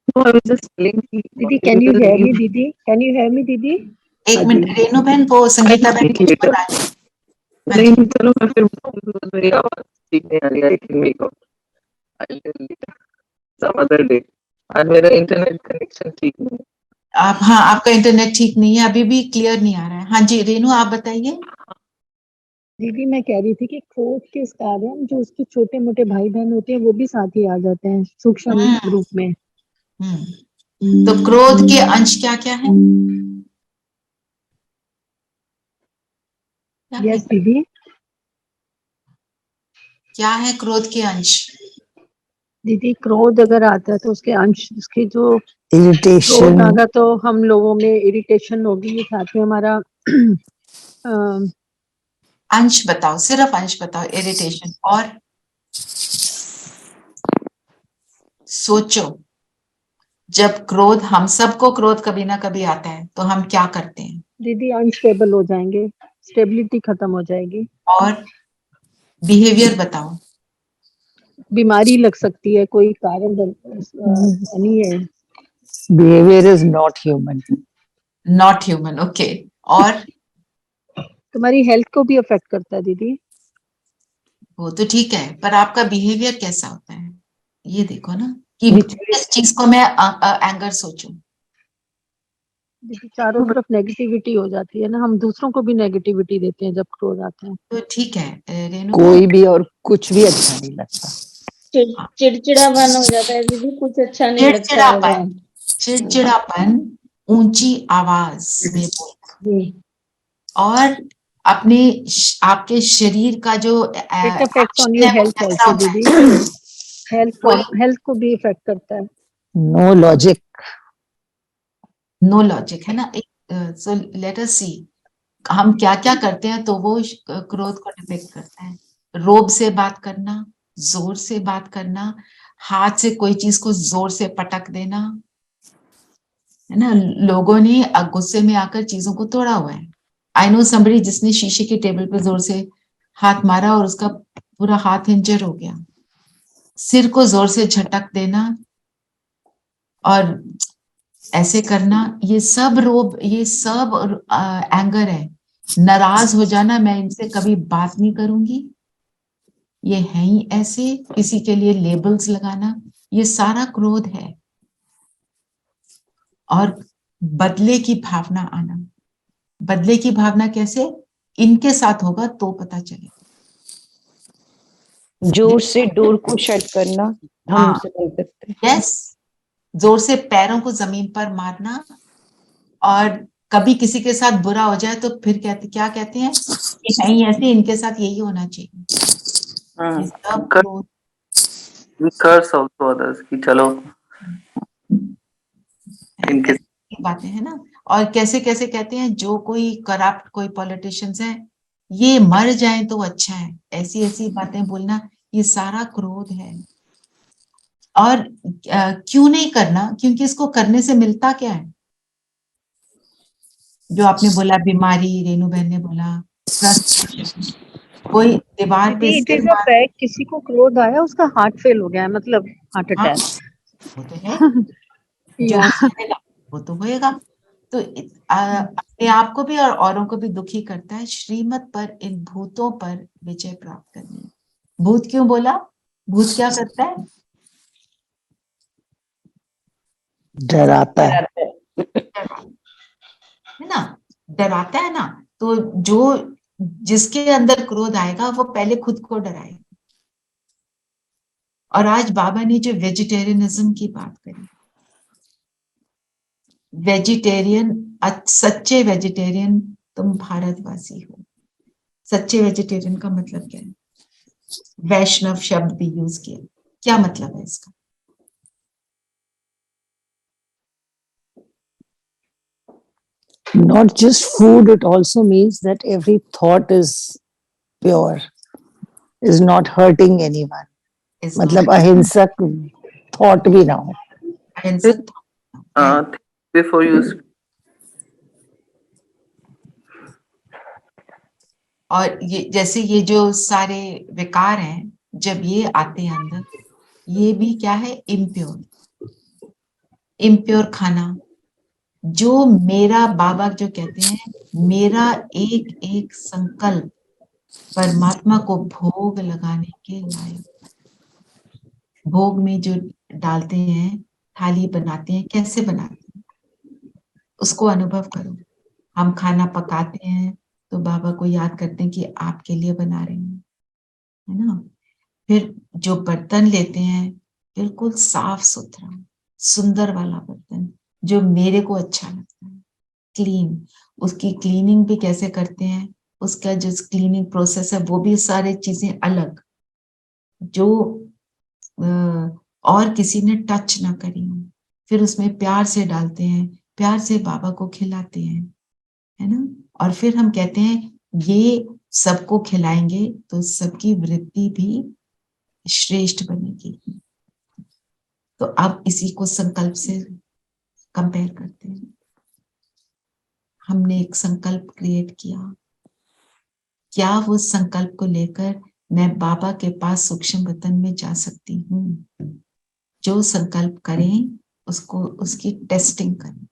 No, I was just telling you. दीदी can you hear me? दीदी can you hear me? दीदी एक minute, Renu बहन, वो संगीता बहन कुछ बता रही है। हाँ जी। नहीं, चलो मैं फिर बताऊँ, मेरी आवाज ठीक नहीं आ रही है, I can make out. I'll tell you some other day. आज मेरा इंटरनेट कनेक्शन ठीक नहीं है। आप, हाँ, आपका इंटरनेट ठीक नहीं है, अभी भी क्लियर नहीं आ रहा है। हाँ जी, रेणु आप बताइए। दीदी मैं कह रही थी कि क्रोध के कारण जो उसके छोटे मोटे भाई बहन होते हैं वो भी साथ ही आ जाते हैं सूक्ष्म रूप में। तो क्रोध के अंश क्या क्या है? क्या यस दीदी, क्या है क्रोध के अंश? दीदी क्रोध अगर आता है तो उसके अंश, उसकी जो इरिटेशन, क्रोध आगा तो हम लोगों में इरिटेशन होगी, साथ में हमारा अ, अंश बताओ, सिर्फ अंश बताओ, इरिटेशन। और सोचो, जब क्रोध, हम सबको क्रोध कभी ना कभी आता है, तो हम क्या करते हैं? दीदी अनस्टेबल हो जाएंगे, स्टेबिलिटी खत्म हो जाएगी, और बिहेवियर बताओ। बीमारी लग सकती है, कोई कारण नहीं है। Behaviour is not human. Not human, okay. और तुम्हारी हेल्थ को भी अफेक्ट करता है दीदी। वो तो ठीक है, पर आपका बिहेवियर कैसा होता है, ये देखो ना, कि Which किस चीज को मैं एंगर सोचूं। दीदी चारों तरफ नेगेटिविटी हो जाती है ना, हम दूसरों को भी नेगेटिविटी देते हैं जब क्रोध आता है। तो ठीक है रेणु, कोई भी और कुछ भी अच्छा नहीं लगता। चिड़चिड़ापन हो जाता है दीदी, कुछ अच्छा नहीं लगता होगा। चिड़चिड़ापन, चिड़चिड़ापन, ऊंची आवाज में बोलना, और अपने आपके शरीर का जो it affects on action your है वो हेल्थ कैसा आल्सो होता है? दीदी, हेल्थ को भी इफेक्ट करता है। No logic. नो लॉजिक है ना। सो लेट अस सी, हम क्या क्या करते हैं तो वो क्रोध को डिपेक्ट करता है। रोब से बात करना, जोर से बात करना, हाथ से कोई चीज को जोर से पटक देना, है ना। लोगों ने गुस्से में आकर चीजों को तोड़ा हुआ है। आई नो समबडी जिसने शीशे के टेबल पे जोर से हाथ मारा और उसका पूरा हाथ इंजर हो गया। सिर को जोर से झटक देना और ऐसे करना, ये सब रोब, ये सब एंगर है। नाराज हो जाना, मैं इनसे कभी बात नहीं करूंगी, ये है ही ऐसे, किसी के लिए लेबल्स लगाना, ये सारा क्रोध है। और बदले की भावना आना, बदले की भावना कैसे? इनके साथ होगा तो पता चलेगा। जोर से डोर को शट करना, हम हाँ, समझ सकते हैं। यस, जोर से पैरों को जमीन पर मारना। और कभी किसी के साथ बुरा हो जाए तो फिर क्या कहते हैं, ये है ही ऐसे, इनके साथ यही होना चाहिए। ये सब क्रोध We curse also others कि चलो इनके की बातें है ना। और कैसे कैसे कहते हैं, जो कोई करप्ट कोई पॉलिटिशियंस है, ये मर जाए तो अच्छा है, ऐसी ऐसी बातें बोलना, ये सारा क्रोध है। और क्यों नहीं करना? क्योंकि इसको करने से मिलता क्या है? जो आपने बोला बीमारी, रेणु बहन ने बोला फ्रस्ट्रेशन, कोई दीवार पे दीदी इट सिर इज अ मार, फैक्ट, किसी को क्रोध आया उसका हार्ट फेल हो गया है, मतलब हार्ट हाँ अटैक। वो तो है, जो हंसाएगा वो तो होएगा। तो अपने आप को भी और औरों को भी दुखी करता है। श्रीमत पर इन भूतों पर विजय प्राप्त करनी। भूत क्यों बोला? भूत क्या करता है? डराता है। है ना, डराता है ना। तो जो जिसके अंदर क्रोध आएगा वो पहले खुद को डराएगा। और आज बाबा ने जो वेजिटेरियनिज्म की बात करी, वेजिटेरियन, सच्चे वेजिटेरियन तुम भारतवासी हो। सच्चे वेजिटेरियन का मतलब क्या है? वैष्णव शब्द भी यूज किया, क्या मतलब है इसका? Not just food, it also means that every thought is pure, is not hurting anyone. Is मतलब not अहिंसक थॉट भी ना हो। अहिंसक thought. before you और ये जैसे ये जो सारे विकार हैं, जब ये आते हैं अंदर, ये भी क्या है? इम्प्योर, इम्प्योर खाना। जो मेरा बाबा जो कहते हैं, मेरा एक एक संकल्प परमात्मा को भोग लगाने के लायक। भोग में जो डालते हैं, थाली बनाते हैं, कैसे बनाते हैं उसको अनुभव करो। हम खाना पकाते हैं तो बाबा को याद करते हैं कि आपके लिए बना रहे हैं, है ना। फिर जो बर्तन लेते हैं, बिल्कुल साफ सुथरा सुंदर वाला बर्तन, जो मेरे को अच्छा लगता है, क्लीन। उसकी क्लीनिंग भी कैसे करते हैं, उसका जो क्लीनिंग प्रोसेस है वो भी सारी चीजें अलग। जो और किसी ने टच ना करी हो, फिर उसमें प्यार से डालते हैं, प्यार से बाबा को खिलाते हैं, है ना। और फिर हम कहते हैं ये सबको खिलाएंगे तो सबकी वृत्ति भी श्रेष्ठ बनेगी। तो अब इसी को संकल्प से कंपेयर करते हैं। हमने एक संकल्प क्रिएट किया, क्या वो संकल्प को लेकर मैं बाबा के पास सूक्ष्म वतन में जा सकती हूँ? जो संकल्प करें उसको, उसकी टेस्टिंग करें,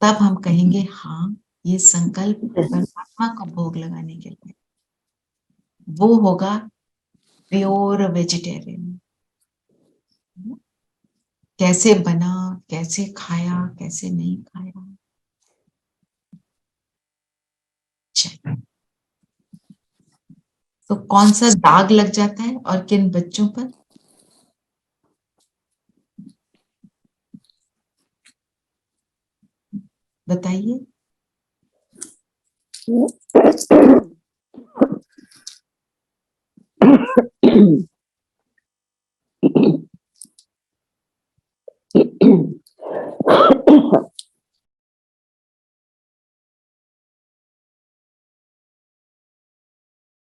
तब हम कहेंगे हाँ ये संकल्प परमात्मा को भोग लगाने के लिए। वो होगा प्योर वेजिटेरियन। कैसे बना, कैसे खाया, कैसे नहीं खाया, चलिए। तो कौन सा दाग लग जाता है और किन बच्चों पर? बताइए।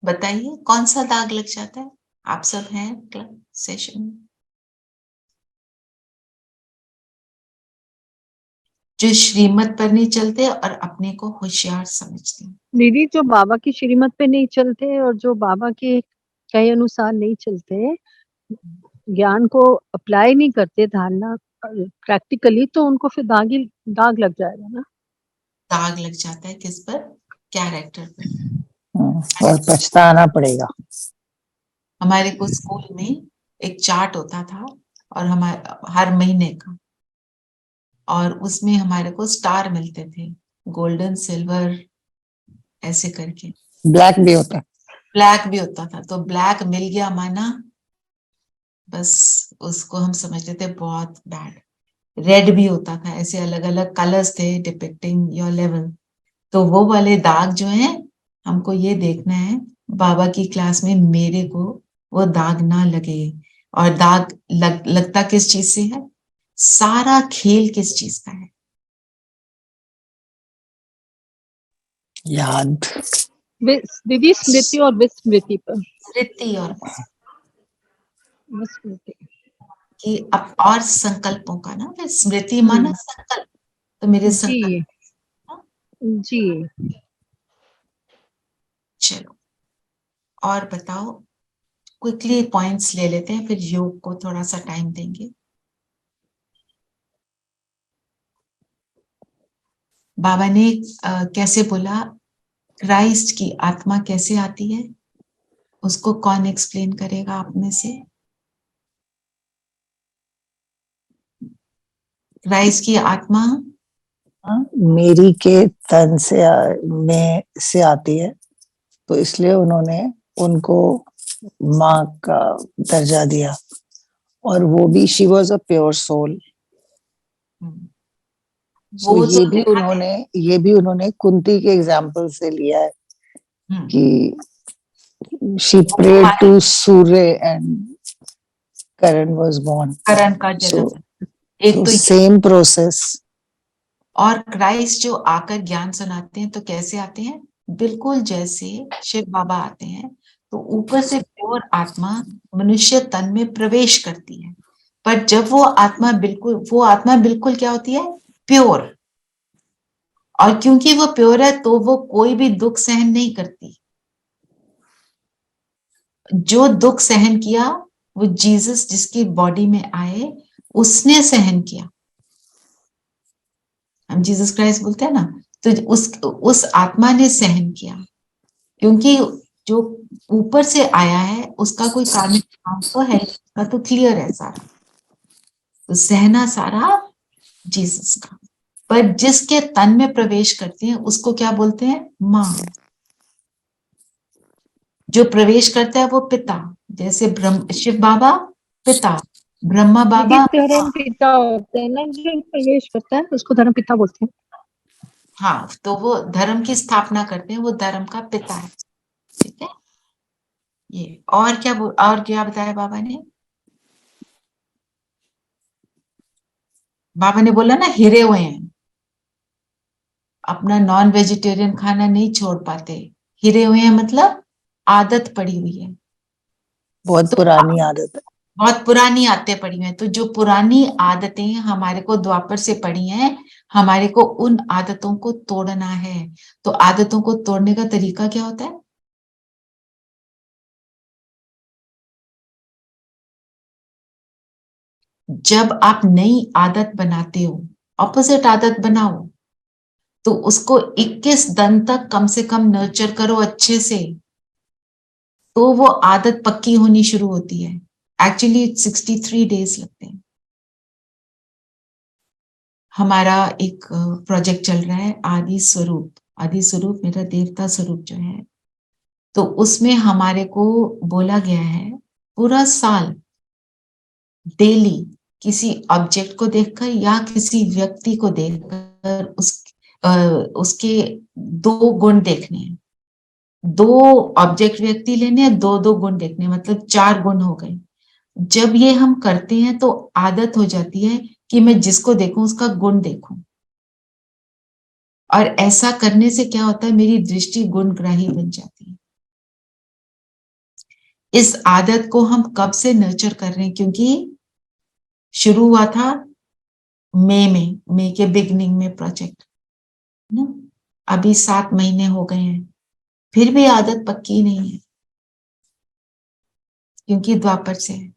बताइए कौन सा दाग लग जाता है? आप सब हैं क्लब सेशन में? जो श्रीमत पर नहीं चलते और अपने को होशियार समझते हैं। दीदी जो बाबा की श्रीमत पे नहीं चलते और जो बाबा के कहे अनुसार नहीं चलते, ज्ञान को अप्लाई नहीं करते, धारणा प्रैक्टिकली, तो उनको फिर दाग लग जाएगा ना। दाग लग जाता है किस पर? कैरेक्टर पर। और पछताना पड़ेगा। हमारे को स्कूल में एक चार्ट होता था और हमारे हर महीने का, और उसमें हमारे को स्टार मिलते थे, गोल्डन, सिल्वर, ऐसे करके। ब्लैक भी होता है। ब्लैक भी होता था। तो ब्लैक मिल गया माना बस उसको हम समझते थे बहुत बैड। रेड भी होता था, ऐसे अलग अलग कलर्स थे डिपिक्टिंग योर लेवल। तो वो वाले दाग जो है, हमको ये देखना है बाबा की क्लास में मेरे को वो दाग ना लगे। और दाग लगता किस चीज से है? सारा खेल किस चीज का है? याद। दीदी स्मृति और विस्मृति पर। स्मृति और विस्मृति कि अब और संकल्पों का ना, फिर स्मृति माना संकल्प, तो मेरे संकल्प। जी। चलो और बताओ, क्विकली पॉइंट्स ले लेते हैं, फिर योग को थोड़ा सा टाइम देंगे। बाबा ने कैसे बोला क्राइस्ट की आत्मा कैसे आती है? उसको कौन एक्सप्लेन करेगा आप में से? क्राइस्ट की आत्मा मेरी के तन से आती है, तो इसलिए उन्होंने उनको माँ का दर्जा दिया। और वो भी she was a pure soul. वो ये भी उन्होंने कुंती के एग्जाम्पल से लिया है कि she prayed to Surya and Karan was born. Karan का जन्म। एक तो सेम प्रोसेस। और क्राइस्ट जो आकर ज्ञान सुनाते हैं तो कैसे आते हैं? बिल्कुल जैसे शिव बाबा आते हैं, तो ऊपर से प्योर आत्मा मनुष्य तन में प्रवेश करती है। पर जब वो आत्मा बिल्कुल क्या होती है? प्योर। और क्योंकि वो प्योर है तो वो कोई भी दुख सहन नहीं करती। जो दुख सहन किया वो जीसस जिसकी बॉडी में आए उसने सहन किया। हम जीसस क्राइस्ट बोलते हैं ना, तो उस आत्मा ने सहन किया, क्योंकि जो ऊपर से आया है उसका कोई कारण तो है, उसका तो क्लियर है सारा। तो सहना सारा जीसस का। पर जिसके तन में प्रवेश करती है उसको क्या बोलते हैं? माँ। जो प्रवेश करता है वो पिता, जैसे शिव बाबा पिता, ब्रह्मा बाबा धर्म पिता होता है ना, जो प्रवेश करता है उसको धर्म पिता बोलते हैं। हाँ, तो वो धर्म की स्थापना करते हैं, वो धर्म का पिता है। ठीक है, ये और क्या बताया बाबा ने? बाबा ने बोला ना हिरे हुए हैं, अपना नॉन वेजिटेरियन खाना नहीं छोड़ पाते। हिरे हुए हैं मतलब आदत पड़ी हुई है, बहुत तो पुरानी आदत है। बहुत पुरानी आदतें पड़ी हुई हैं। तो जो पुरानी आदतें हमारे को द्वापर से पड़ी हैं, हमारे को उन आदतों को तोड़ना है। तो आदतों को तोड़ने का तरीका क्या होता है? जब आप नई आदत बनाते हो, ऑपोजिट आदत बनाओ, तो उसको 21 दिन तक कम से कम नर्चर करो अच्छे से, तो वो आदत पक्की होनी शुरू होती है। एक्चुअली 63 डेज लगते हैं। हमारा एक प्रोजेक्ट चल रहा है आदि स्वरूप। आदि स्वरूप मेरा देवता स्वरूप जो है, तो उसमें हमारे को बोला गया है पूरा साल डेली किसी ऑब्जेक्ट को देखकर या किसी व्यक्ति को देखकर उसके दो गुण देखने हैं। दो ऑब्जेक्ट व्यक्ति लेने हैं, दो दो गुण देखने हैं, मतलब 4 गुण हो गए। जब ये हम करते हैं तो आदत हो जाती है कि मैं जिसको देखूं उसका गुण देखूं, और ऐसा करने से क्या होता है, मेरी दृष्टि गुणग्राही बन जाती है। इस आदत को हम कब से नर्चर कर रहे हैं? क्योंकि शुरू हुआ था मई के बिगनिंग में प्रोजेक्ट ना, अभी 7 महीने हो गए हैं, फिर भी आदत पक्की नहीं है, क्योंकि द्वापर से है।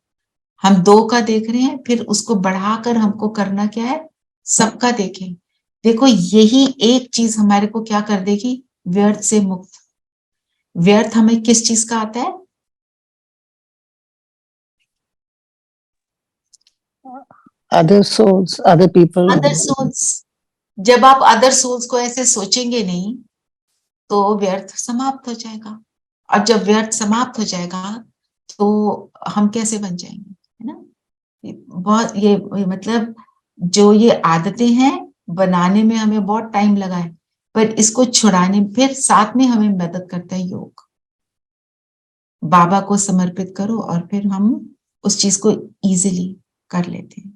हम 2 का देख रहे हैं, फिर उसको बढ़ाकर हमको करना क्या है, सबका देखें। देखो यही एक चीज हमारे को क्या कर देगी, व्यर्थ से मुक्त। व्यर्थ हमें किस चीज का आता है? Other souls, other people. Other souls. जब आप अदर सोल्स को ऐसे सोचेंगे नहीं, तो व्यर्थ समाप्त हो जाएगा। और जब व्यर्थ समाप्त हो जाएगा, तो हम कैसे बन जाएंगे, है ना? ये मतलब जो ये आदतें हैं, बनाने में हमें बहुत टाइम लगा है, पर इसको छुड़ाने फिर साथ में हमें मदद करता है योग। बाबा को समर्पित करो और फिर हम उस चीज को इजीली कर लेते हैं।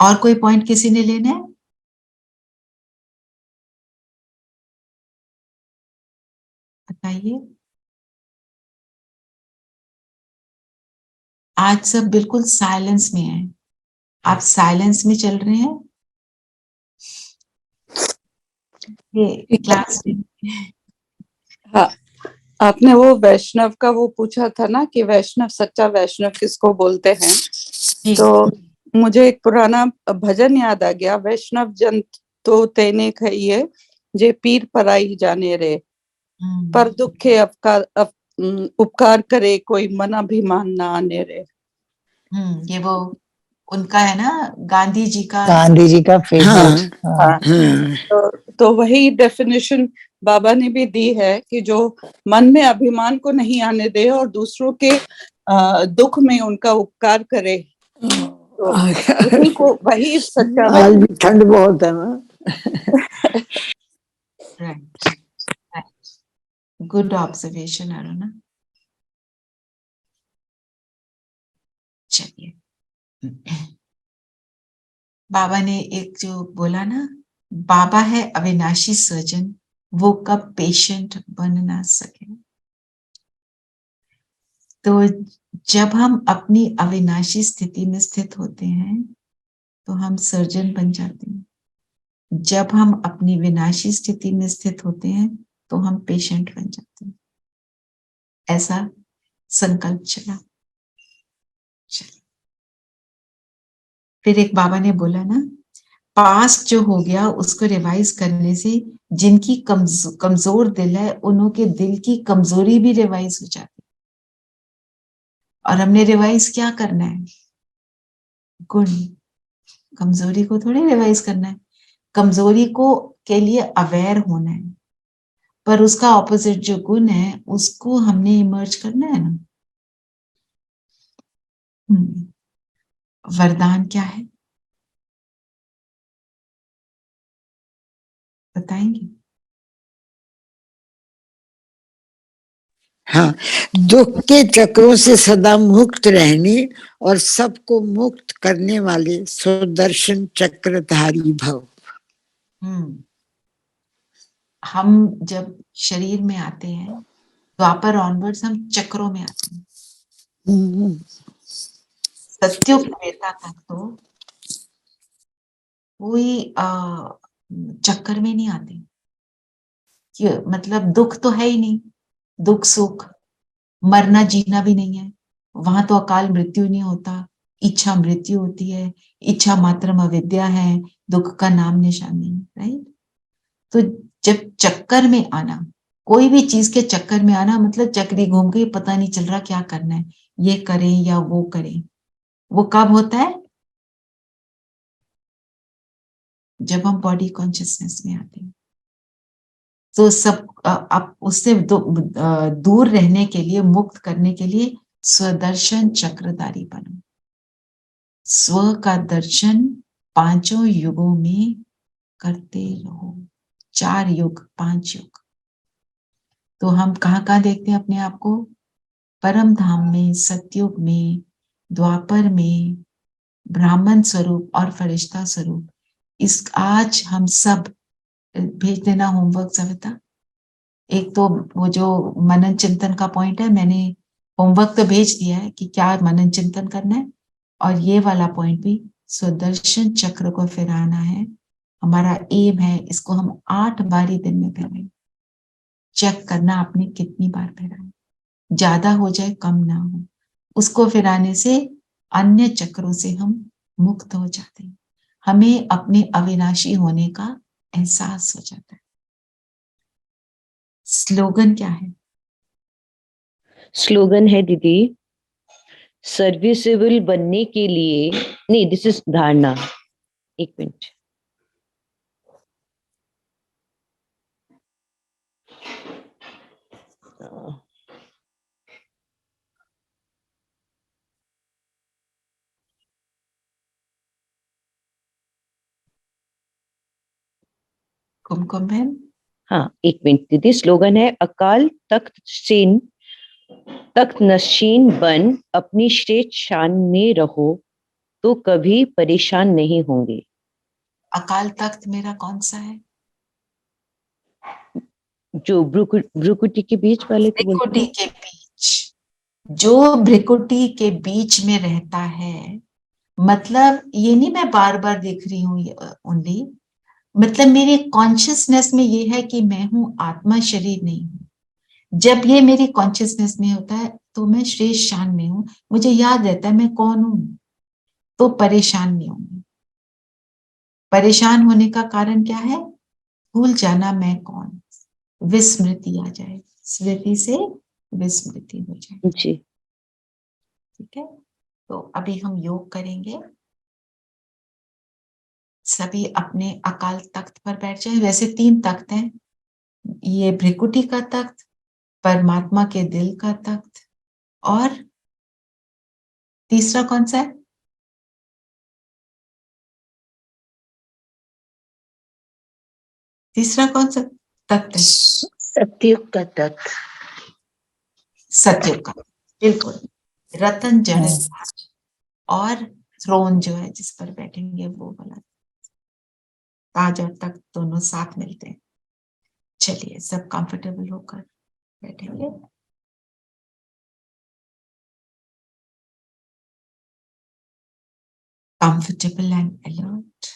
और कोई पॉइंट किसी ने लेना है? बताइए। आज सब बिल्कुल साइलेंस में है। आप साइलेंस में चल रहे हैं ये क्लास में? हाँ, आपने वो वैष्णव का वो पूछा था ना कि वैष्णव, सच्चा वैष्णव किसको बोलते हैं, जी। तो मुझे एक पुराना भजन याद आ गया, वैष्णव जन तो तेने कहिए जे पीर पराई जाने रे, पर दुखे उपकार करे कोई मन अभिमान ना आने रे। ये वो उनका है ना, गांधी जी का। गांधी जी का हाँ, फेवरेट। हाँ, तो वही डेफिनेशन बाबा ने भी दी है कि जो मन में अभिमान को नहीं आने दे और दूसरों के दुख में उनका उपकार करे, तो वही सच्चा आज भी ठंड बहुत है ना। Right, good observation Aruna. चलिए, बाबा ने एक जो बोला ना, बाबा है अविनाशी सर्जन, वो कब पेशेंट बन ना सके। तो जब हम अपनी अविनाशी स्थिति में स्थित होते हैं, तो हम सर्जन बन जाते हैं। जब हम अपनी विनाशी स्थिति में स्थित होते हैं, तो हम पेशेंट बन जाते हैं। ऐसा संकल्प चला। फिर एक बाबा ने बोला ना, पास्ट जो हो गया उसको रिवाइज करने से जिनकी कमजोर दिल है, उन्हों के दिल की कमजोरी भी रिवाइज हो जाती है। और हमने रिवाइज क्या करना है? गुण। कमजोरी को थोड़ी रिवाइज करना है। कमजोरी को के लिए अवेयर होना है, पर उसका ऑपोजिट जो गुण है उसको हमने इमर्ज करना है ना। वरदान क्या है, बताएंगे? हाँ, दुख के चक्रों से सदा मुक्त रहने और सबको मुक्त करने वाले सुदर्शन चक्रधारी भव। हम जब शरीर में आते हैं, द्वापर ऑनवर्ड्स हम चक्रों में आते हैं। सत्युग त्रेता तक तो कोई चक्कर में नहीं आते, मतलब दुख तो है ही नहीं, दुख सुख, मरना जीना भी नहीं है, वहां तो अकाल मृत्यु नहीं होता, इच्छा मृत्यु होती है, इच्छा मात्रम अविद्या है, दुख का नाम निशान नहीं, राइट। तो जब चक्कर में आना, कोई भी चीज के चक्कर में आना मतलब चक्री घूम गई, पता नहीं चल रहा क्या करना है, ये करें या वो करें, वो कब होता है? जब हम बॉडी कॉन्शियसनेस में आते हैं। तो सब अब उससे दूर रहने के लिए, मुक्त करने के लिए स्वदर्शन चक्रधारी बनो। स्व का दर्शन पांचों युगों में करते रहो। 4 युग, 5 युग। तो हम कहाँ कहाँ देखते हैं अपने आप को? परम धाम में, सतयुग में, द्वापर में, ब्राह्मण स्वरूप और फरिश्ता स्वरूप। इस आज हम सब भेज देना होमवर्क सविता। एक तो वो जो मनन चिंतन का पॉइंट है, मैंने होमवर्क तो भेज दिया है कि क्या मनन चिंतन करना है, और ये वाला पॉइंट भी सुदर्शन चक्र को फिराना है। हमारा एम है इसको हम 8 बारी दिन में फैलाएं। चेक करना आपने कितनी बार फैलाया, ज्यादा हो जाए कम ना हो। उसको फिराने से अन्य चक्रों से हम मुक्त हो जाते हैं, हमें अपने अविनाशी होने का एहसास हो जाता है। स्लोगन क्या है? स्लोगन है दीदी, सर्विसेबल बनने के लिए, नहीं दिस इज धारणा, एक मिनट। कुमकुम बहन। हाँ एक मिनट दीदी, स्लोगन है अकाल तख्त नशीन बन अपनी श्रेष्ठ शान में रहो तो कभी परेशान नहीं होंगे। अकाल तख्त मेरा कौन सा है? जो भ्रुकुटी के बीच वाले को बोलते भ्रिकुटी हैं। के बीच, जो भ्रिकुटी के बीच में रहता है, मतलब ये नहीं मैं बार बार देख रही हूँ ओनली, मतलब मेरी कॉन्शियसनेस में ये है कि मैं हूं आत्मा, शरीर नहीं हूं। जब ये मेरी कॉन्शियसनेस में होता है तो मैं श्रेष्ठ शान में हूं, मुझे याद रहता है मैं कौन हूं, तो परेशान नहीं होंगे। परेशान होने का कारण क्या है? भूल जाना मैं कौन, विस्मृति आ जाए, स्मृति से विस्मृति हो जाए। जी ठीक है, तो अभी हम योग करेंगे। सभी अपने अकाल तख्त पर बैठ जाए। वैसे 3 तख्त हैं, ये भ्रिकुटी का तख्त, परमात्मा के दिल का तख्त, और तीसरा कौन सा है? तीसरा कौन सा तख्त है? सतयुग का तख्त। सत्युग का, बिल्कुल। रतन जड़ और थ्रोन जो है जिस पर बैठेंगे वो वाला, ताज और तख्त दोनों साथ मिलते हैं। चलिए सब कंफर्टेबल होकर बैठेंगे। Comfortable and alert.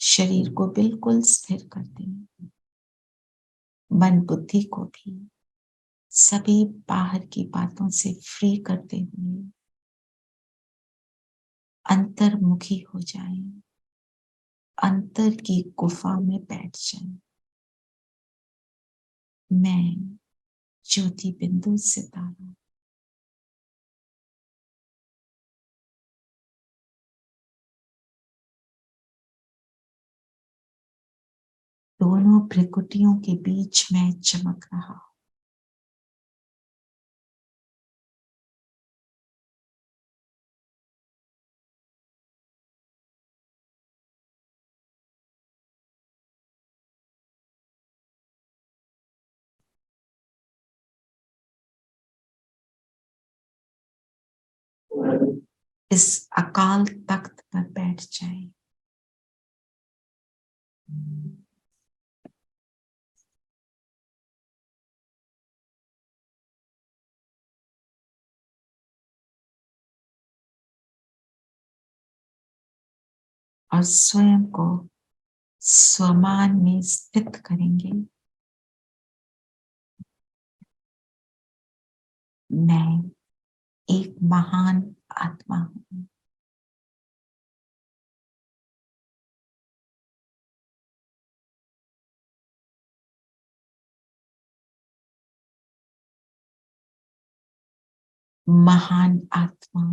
शरीर को बिल्कुल स्थिर कर दें, मन बुद्धि को भी सभी बाहर की बातों से फ्री करते हुए अंतर्मुखी हो जाएं, अंतर की गुफा में बैठ जाएं। मैं ज्योति बिंदु सितारा, दोनों भ्रिकुटियों के बीच में चमक रहा। इस अकाल तख्त पर बैठ जाए। और स्वयं को स्वमान में स्थित करेंगे। मैं एक महान आत्मा हूं। महान आत्मा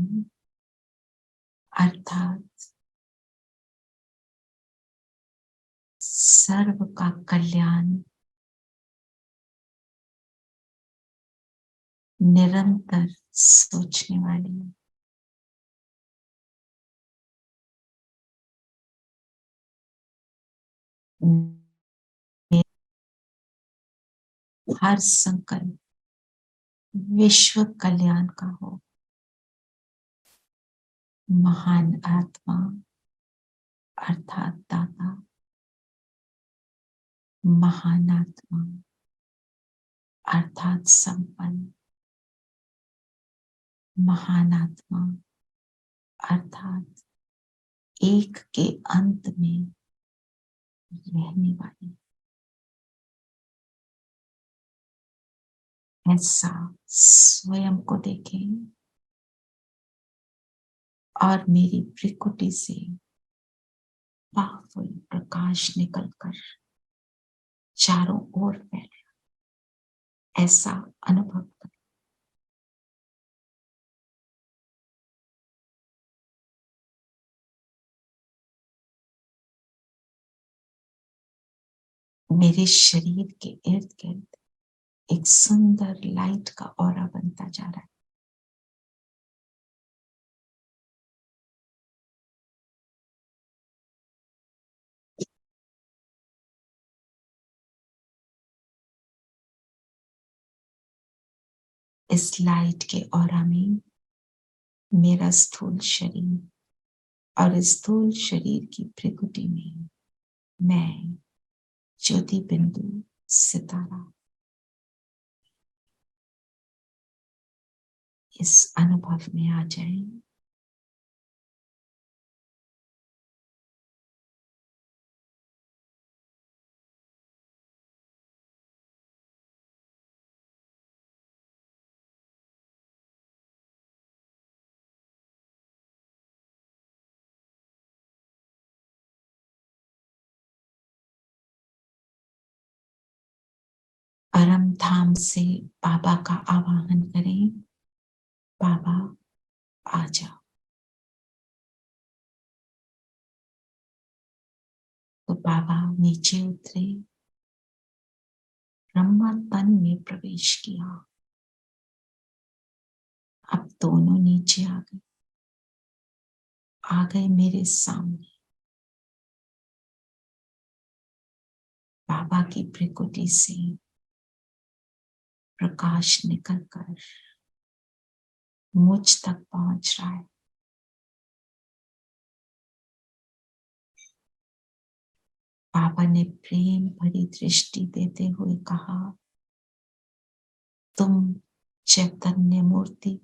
अर्थात सर्व का कल्याण निरंतर सोचने वाली, हर संकल्प विश्व कल्याण का हो। महान आत्मा अर्थात दाता, महान आत्मा अर्थात संपन्न, महान आत्मा अर्थात एक के अंत में रहने वाली। ऐसा स्वयं को देखें और मेरी प्रकृति से पावरफुल प्रकाश निकलकर चारों ओर फैले, ऐसा अनुभव करें। मेरे शरीर के इर्द गिर्द एक सुंदर लाइट का ऑरा बनता जा रहा है। इस लाइट के ऑरा में मेरा स्थूल शरीर और इस स्थूल शरीर की प्रकृति में मैं ज्योति बिंदु सितारा, इस अनुभव में आ जाएं। परम धाम से बाबा का आवाहन करें। बाबा आ जाओ। तो बाबा नीचे उतरे, ब्रह्मा तन में प्रवेश किया। अब दोनों नीचे आ गए मेरे सामने। बाबा की प्रकृति से प्रकाश निकलकर मुझ तक पहुंच रहा है। बाबा ने प्रेम भरी दृष्टि देते हुए कहा, तुम चैतन्य मूर्ति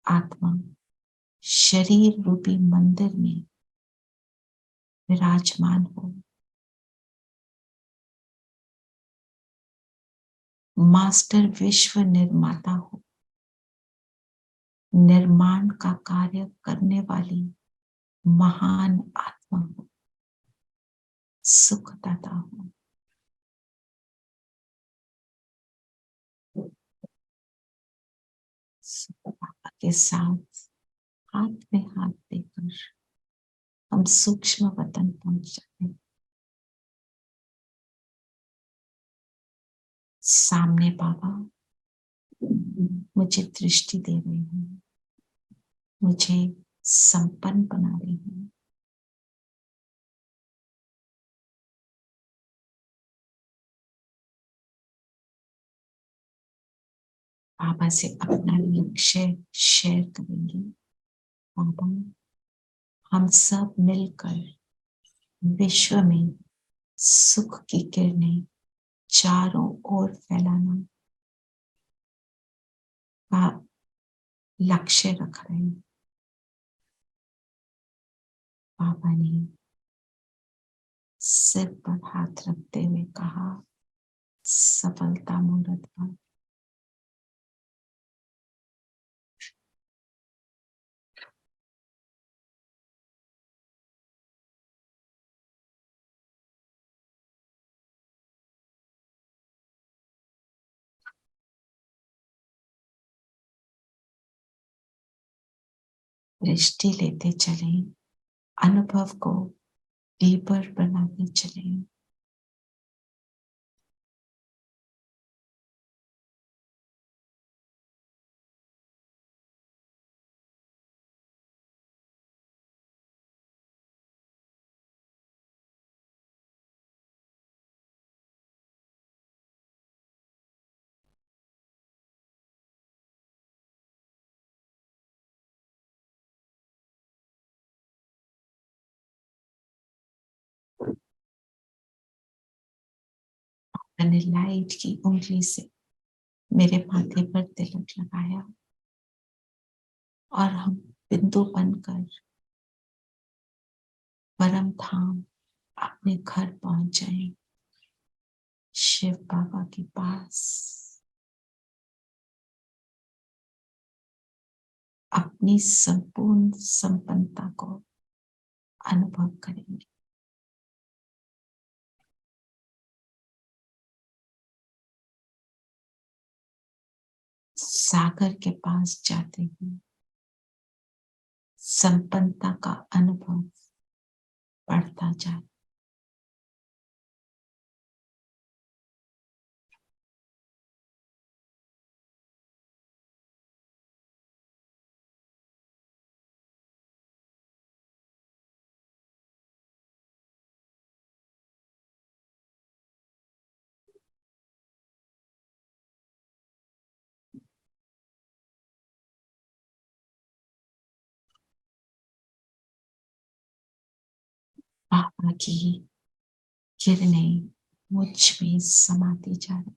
आत्मा शरीर रूपी मंदिर में विराजमान हो। मास्टर विश्व निर्माता हो, निर्माण का कार्य करने वाली महान आत्मा हो, सुखदाता हो। बाबा के साथ हाथ में हाथ देकर हम सूक्ष्म वतन पहुंच जाते हैं। सामने बाबा मुझे दृष्टि दे रहे हैं, मुझे संपन्न बना रहे हैं। बाबा से अपना लक्ष्य शेयर करेंगे। बाबा, हम सब मिलकर विश्व में सुख की किरणें चारों ओर फैलाना का लक्ष्य रख रहे हैं। बाबा ने सिर पर हाथ रखते हुए कहा, सफलता मुहूर्त पर। दृष्टि लेते चले, अनुभव को डीपर बनाते चले। मैंने लाइट की उंगली से मेरे माथे पर तिलक लगाया और हम बिंदु बनकर परम धाम अपने घर पहुंच जाए, शिव बाबा के पास। अपनी संपूर्ण संपन्नता को अनुभव करेंगे। सागर के पास जाते हैं, संपन्नता का अनुभव बढ़ता जाए। बाबा की किरणें मुझ में समाती जा रही।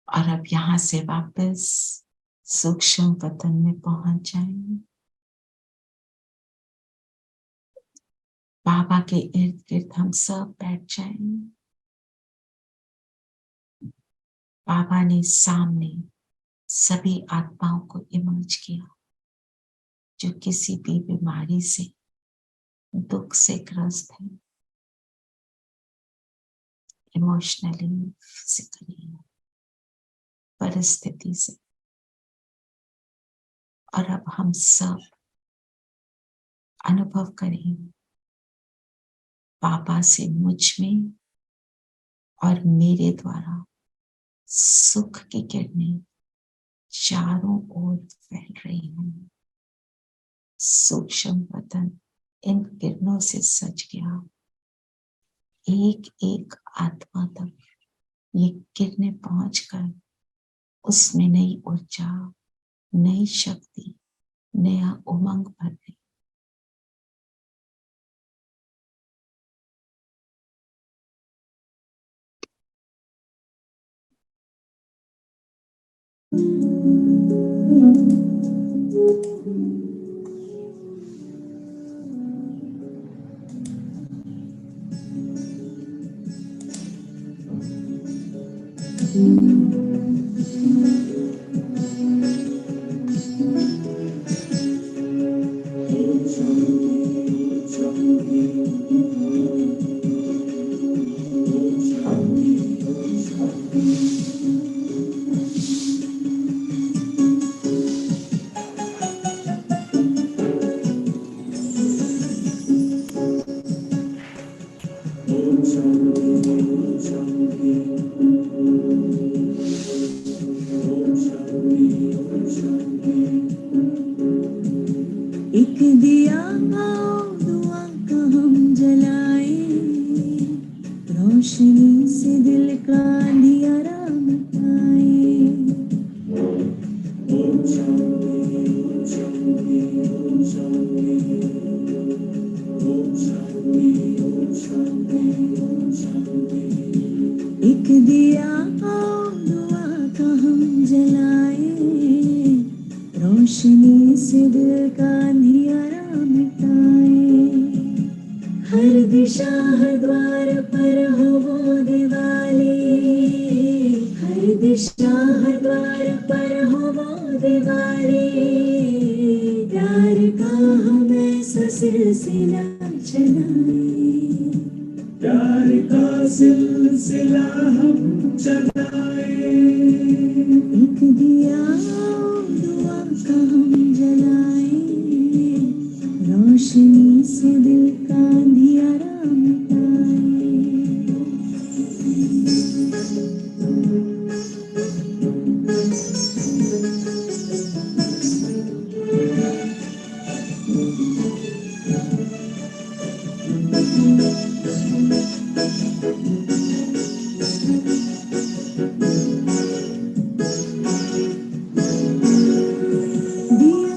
और अब यहाँ से वापस सूक्ष्म वतन में पहुंच जाएंगे। बाबा के इर्द गिर्द हम सब बैठ जाएंगे। बाबा ने सामने सभी आत्माओं को इमर्ज किया जो किसी भी बीमारी से, दुख से ग्रस्त है, इमोशनली, फिजिकली, परिस्थिति से। और अब हम सब अनुभव करें बाबा से मुझ में और मेरे द्वारा सुख की किरणें चारों ओर फैल रही हैं। सूक्ष्म वतन इन किरणों से सज गया। एक एक आत्मा तक ये किरणें पहुंचकर उसमें नई ऊर्जा, नई शक्ति, नया उमंग भर गई। एक दिया दुआ का हम जलाए, रोशनी से दिल का अंधियारा मिटाए। एक दिया दुआ का हम जलाए, रोशनी से दिल का अंधियारा मिटाए। हर दिशा हर द्वार पर हो वो दिवाली, हर दिशा हर द्वार पर हो वो दिवाली। प्यार का हम ऐसा सिलसिला चलाए, प्यार का सिलसिला हम चलाए। एक दिया दुआ का हम जलाए, रोशनी से दिल का अंधियारा मिटाए। दिया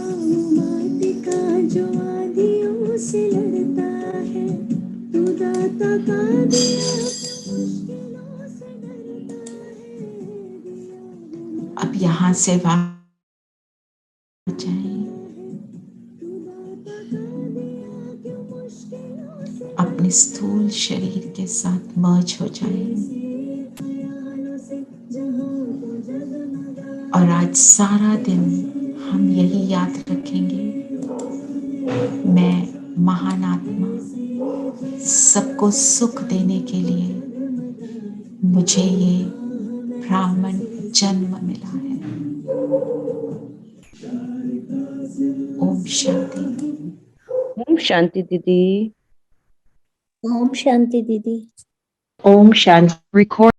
माटी का जो आंधियों से लड़ता है, तू दाता का दिया मुश्किलों से डरता है। अब यहाँ से वापस जाएं, अपने स्थूल शरीर के साथ मर्ज हो जाएं और आज सारा दिन हम यही याद रखेंगे, मैं महान आत्मा, सबको सुख देने के लिए मुझे ये ब्राह्मण जन्म मिला है। ओम शांति। ओम शांति दीदी। ओम शांति दीदी। ओम शांति। रिकॉर्ड